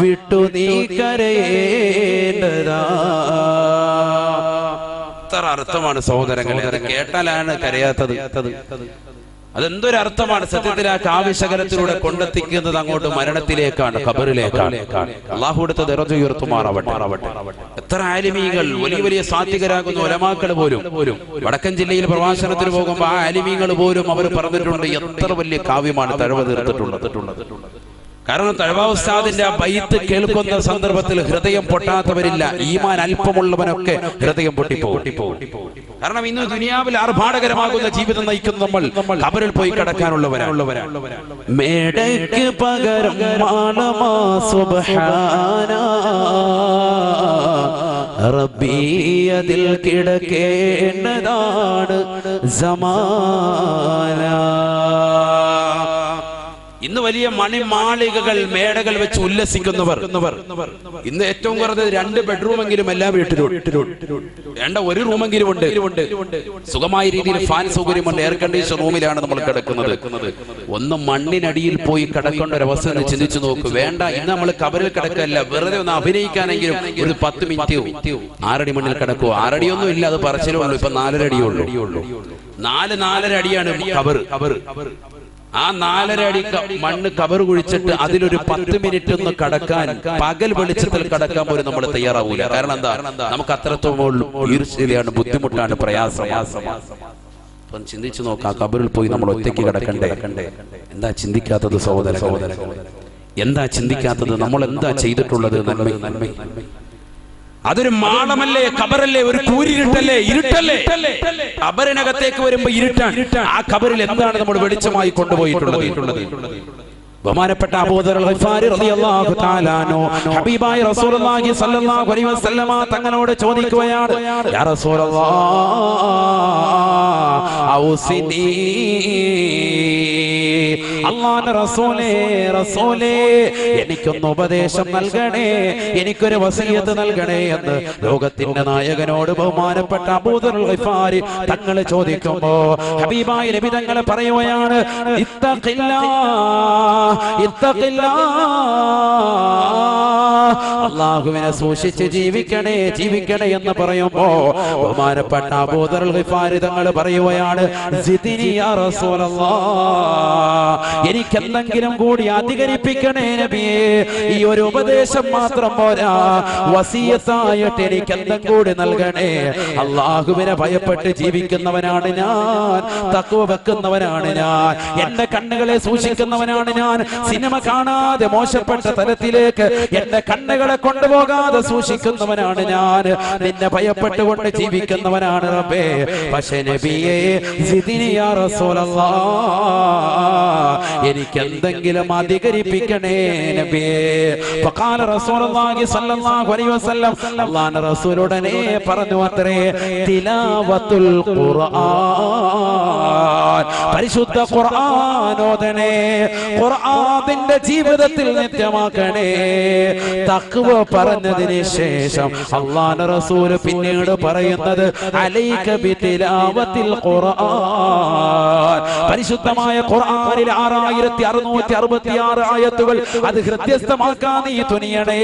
വിട്ടു നീ കരയേണ്ടതാ. എത്ര അർത്ഥമാണ് സഹോദരങ്ങളെ, അത് കേട്ടാലാണ് കരയാത്തത്. അതെന്തൊരർത്ഥമാണ് സത്യത്തിൽ. ആ കാവ്യശകലത്തിലൂടെ കൊണ്ടെത്തിക്കുന്നത് അങ്ങോട്ട് മരണത്തിലേക്കാണ്, ഖബറിലേക്കാണ്. അല്ലാഹുവിന്റെ ദറജ ഉയർത്തുമാറാവട്ടെ. എത്ര ആലിമീങ്ങൾ, വലിയ വലിയ സാത്വികരാകുന്ന ഉലമാക്കൾ പോലും വടക്കൻ ജില്ലയിൽ പ്രവാസനത്തിന് പോകുമ്പോൾ ആ ആലിമീങ്ങൾ പോലും അവർ പറഞ്ഞിട്ടുണ്ട് എത്ര വലിയ കാവ്യമാണ് തഴവ തീർത്തിട്ടുള്ളത്. കാരണം തഴവ ഉസ്താദിന്റെ ആ ബൈത്ത് കേൾക്കുന്ന സന്ദർഭത്തിൽ ഹൃദയം പൊട്ടാത്തവരില്ല. ഈമാൻ അല്പമുള്ളവനൊക്കെ ഹൃദയം പൊട്ടിപ്പോകും. കാരണം ഇന്ന് ദുനിയാവിൽ ആർഭാടകരമാകുന്ന ജീവിതം നയിക്കുന്ന നമ്മൾ ഖബറിൽ പോയി കിടക്കാനുള്ളവരാണ്. മേടയ്ക്ക് പകരം മാളമാ സുബ്ഹാന, റബ്ബി അതിൽ കിടക്കേണ്ടതാണ് സമാന. ഇന്ന് വലിയ മണിമാളികകൾ, മേടകൾ വെച്ച് ഉല്ലസിക്കുന്നവർ. ഇന്ന് ഏറ്റവും കുറഞ്ഞത് 2 ബെഡ്റൂമെങ്കിലും എല്ലാ വീട്ടിലും വേണ്ട, 1 റൂമെങ്കിലും ഉണ്ട്. സുഖമായ രീതിയിൽ ഫാൻ സൗകര്യമുണ്ട്, എയർ കണ്ടീഷൻ റൂമിലാണ് നമ്മൾ കിടക്കുന്നത്. ഒന്ന് മണ്ണിനടിയിൽ പോയി കിടക്കേണ്ട ഒരു അവസ്ഥ ചിന്തിച്ചു നോക്ക്. വേണ്ട, ഇന്ന് നമ്മൾ ഖബറിൽ കിടക്കല്ല, വെറുതെ ഒന്ന് അഭിനയിക്കാനെങ്കിലും ഒരു 10 മിനിറ്റ് 6 അടി മണ്ണിൽ കിടക്കുവോ? 6 അടിയൊന്നും ഇല്ല, അത് പറച്ചിലേ ഉള്ളൂ. ഇപ്പൊ 4 അടിയുള്ളൂ. 4 അടിയാണ് ഖബർ. ആ 4.5 അടി മണ്ണ് കബർ കുഴിച്ചിട്ട് അതിലൊരു 10 മിനിറ്റ് ഒന്ന് കടക്കാൻ, പകൽ വെളിച്ചത്തിൽ കടക്കാൻ പോലും നമ്മൾ തയ്യാറാവൂല. കാരണം എന്താ? നമുക്ക് അത്രത്തോളം ഈർഷ്യയാണ്, ബുദ്ധിമുട്ടാണ്, പ്രയാസമാണ്. ചിന്തിച്ചു നോക്കാം, കബറിൽ പോയി നമ്മൾ ഒറ്റയ്ക്ക് കിടക്കണ്ടേ? എന്താ ചിന്തിക്കാത്തത് സഹോദര? എന്താ ചിന്തിക്കാത്തത്? നമ്മൾ എന്താ ചെയ്തിട്ടുള്ളത്? നന്മ. അതൊരു മാളമല്ലേ, ഖബറല്ലേ, ഒരു കൂരിരുട്ടല്ലേ, ഇരുട്ടല്ലേ. ഖബറിനകത്തേക്ക് വരുമ്പോ ഇരുട്ടാണ്. ആ ഖബറിൽ എന്താണ് നമ്മൾ വെളിച്ചമായി കൊണ്ടുപോയിട്ടുള്ളത്? ബഹുമാനപ്പെട്ട അബൂദർ ഗിഫാരി റളിയല്ലാഹു തആല അൻഹു ഹബീബായ റസൂലുള്ളാഹി സ്വല്ലല്ലാഹു അലൈഹി വസല്ലമ തങ്ങളോട് ചോദിക്കുകയാണ്, യാ റസൂലല്ലാഹ് ഔസിനി, അല്ലാഹുവിന്റെ റസൂലേ എനിക്കൊന്ന് ഉപദേശം നൽകണേ, എനിക്കൊരു വസിയത്ത് നൽകണേ എന്ന് ലോകത്തിന്റെ നായകനോട് ബഹുമാനപ്പെട്ട അബൂദർ ഗിഫാരി തങ്ങൾ ചോദിക്കുമ്പോ ഹബീബായ നബി തങ്ങൾ പറയുകയാണ്, അല്ലാഹുവിനെ സൂക്ഷിച്ച് ജീവിക്കണേ എന്ന് പറയുമ്പോ ബഹുമാനപ്പെട്ട അബൂദർ ഗിഫാരി തങ്ങൾ പറയുകയാണ്, സിദ്നി യാ റസൂലല്ലാഹ്, എനിക്ക് എന്തെങ്കിലും കൂടി അധികരിപ്പിക്കണേ നബിയേ, ഈ ഒരു ഉപദേശം മാത്രം പോരാ, വസിയത്തായിട്ട് എനിക്ക് എന്തെങ്കിലും കൂടി നൽകണേ. അല്ലാഹുവിനെ ഭയപ്പെട്ട് ജീവിക്കുന്നവനാണ് ഞാൻ, തഖ്വ വെക്കുന്നവനാണ് ഞാൻ, എന്റെ കണ്ണുകളെ സൂക്ഷിക്കുന്നവനാണ് ഞാൻ, സിനിമ കാണാതെ മോശപ്പെട്ട തലത്തിലേക്ക് എന്റെ കണ്ണുകളെ കൊണ്ടുപോകാതെ സൂക്ഷിക്കുന്നവനാണ് ഞാൻ, നിന്നെ ഭയപ്പെട്ടുകൊണ്ട് ജീവിക്കുന്നവനാണ് റബ്ബേ. പക്ഷേ നബിയേ സിദ്നി യാ റസൂലല്ലാഹ്, എനിക്ക് എന്തെങ്കിലും അധികരിപ്പിക്കണേ നബിയേ. ഫഖാല റസൂലുള്ളാഹി സ്വല്ലല്ലാഹു അലൈഹി വസല്ലം, അല്ലാഹുവിന്റെ റസൂൽ ഉടനെ പറഞ്ഞു അത്രേ, തിലാവത്തുൽ ഖുർആൻ, പരിശുദ്ധ ഖുർആൻ ഓതണേ, ഖുർആനിന്റെ ജീവിതത്തിൽ നിത്യമാക്കണേ. തഖ്വ പറഞ്ഞതിന് ശേഷം അല്ലാഹുവിന്റെ റസൂൽ പിന്നീട് പറയുന്നത്, അലൈക ബിതിലാവത്തിൽ ഖുർആൻ, പരിശുദ്ധമായ ഖുർആനിൽ 6666 ആയത്തുകൾ അത് ഹൃദയസ്ഥമാക്കാൻ നീ തുനിയണേ.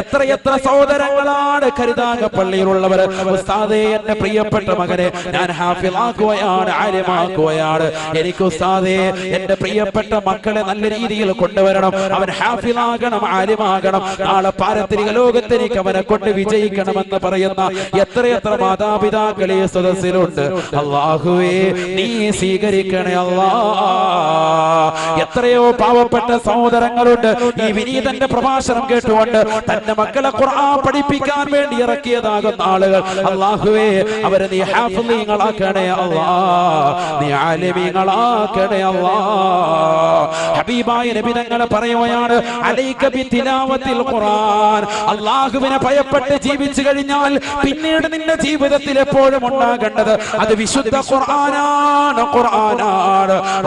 എത്ര സഹോദരങ്ങളാണ് കരുതാകപ്പള്ളിയിലുള്ളവർ, ഉസ്താദേ എന്റെ പ്രിയപ്പെട്ട മകനെ ഞാൻ ഹാഫിളാക്കുകയാണ്, ആലിമാക്കുകയാണ്, എനിക്ക് ഉസ്താദേ എന്റെ പ്രിയപ്പെട്ട മക്കളെ നല്ല രീതിയിൽ കൊണ്ടുവരണം, അവൻ ഹാഫിളാകണം, ആലിമാകണം, നാളെ പാരത്രിക ലോകത്ത് എനിക്ക് അവനെ കൊണ്ട് വിജയിക്കണമെന്ന് പറയുന്ന എത്ര മാതാപിതാക്കളെ സദസ്സിലുണ്ട്. അല്ലാഹുവേ നീ സ്വീകരിക്കണേ അല്ലാഹ്. എത്രയോ പാവപ്പെട്ട സഹോദരങ്ങളുണ്ട് ഈ വിനീതന്റെ പ്രഭാഷണം കേട്ടുകൊണ്ട് തന്റെ മക്കളെ ഖുർആൻ പഠിപ്പിക്കാൻ വേണ്ടി ഇറക്കിയതാകുന്ന ആളുകൾ. അല്ലാഹുവേ അവരെ നീ ഹാഫിളീങ്ങളാക്കണേ അല്ലാഹ്, നീ ആലിമീങ്ങളാക്കണേ അല്ലാഹ്. ഹബീബായ നബി തങ്ങൾ പറയുകയാണ്, അലൈക ബിതിലാവത്തിൽ ഖുർആൻ, അല്ലാഹുവിനെ ഭയപ്പെട്ട് ജീവിച്ചു കഴിഞ്ഞാൽ പിന്നീട് നിന്റെ ജീവിതത്തിൽ എപ്പോഴും ഉണ്ടാകേണ്ടത് അത് വിശുദ്ധ ഖുർആനാണ്.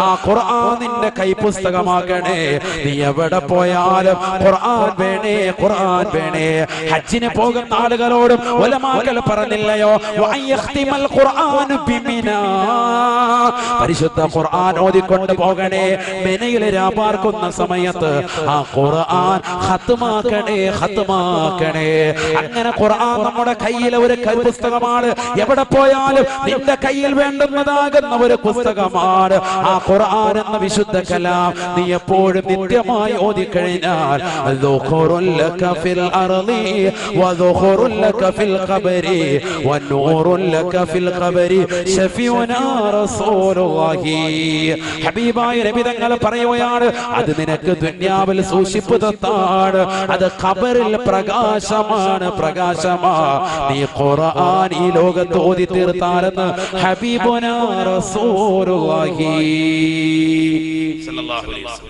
ആ ഖുർആൻ നിന്റെ കൈപുസ്തകമാകണേ. നീ എവിടെ പോയാലും ഖുർആൻ വേണേ. ഹജ്ജിന് പോകുന്ന ആളുകളോടും ഉലമാക്കൾ പറഞ്ഞില്ലയോ, വയഖ്തിമൽ ഖുർആൻ ബിമിനാ, പരിശുദ്ധ ഖുർആൻ ഓതിക്കൊണ്ട് പോകണേ. മിനയിൽ രാപാർക്കുന്ന സമയത്ത് ആ ഖുർആൻ ഖത്മാക്കണേ. അങ്ങനെ ഖുർആൻ നമ്മുടെ കയ്യിലെ ഒരു പുസ്തകമാണ്. എവിടെ പോയാലും നിന്റെ കയ്യിൽ വേണ്ടുന്നതാകുന്ന ഒരു പുസ്തകമാണ് ആ ഖുർആൻ എന്ന വിശുദ്ധ കലാം. നീ എപ്പോഴും നിത്യമായി ഓതിക്കഴിഞ്ഞാൽ ദുഖുറുൽ ലക ഫിൽ അർളി വദുഖുറുൽ ലക ഫിൽ ഖബരി വനൂറുൽ ലക ഫിൽ ഖബരി ശഫീഉനാ റസൂലുള്ളാഹി. ഹബീബായ നബി തങ്ങൾ പറയുകയാണ്, അത് നിനക്ക് ദുനിയാവിൽ സൂക്ഷിപ്പ് തത്താണ്, അത് ഖബറിൽ പ്രകാശമാണ്. നീ ഖുർആൻ ഈ ലോകത്ത് ഓതി തീർത്താലെന്ന് ഹബീബുനാ റസൂലുള്ളാഹി സ്വല്ലല്ലാഹു അലൈഹി വസല്ലം.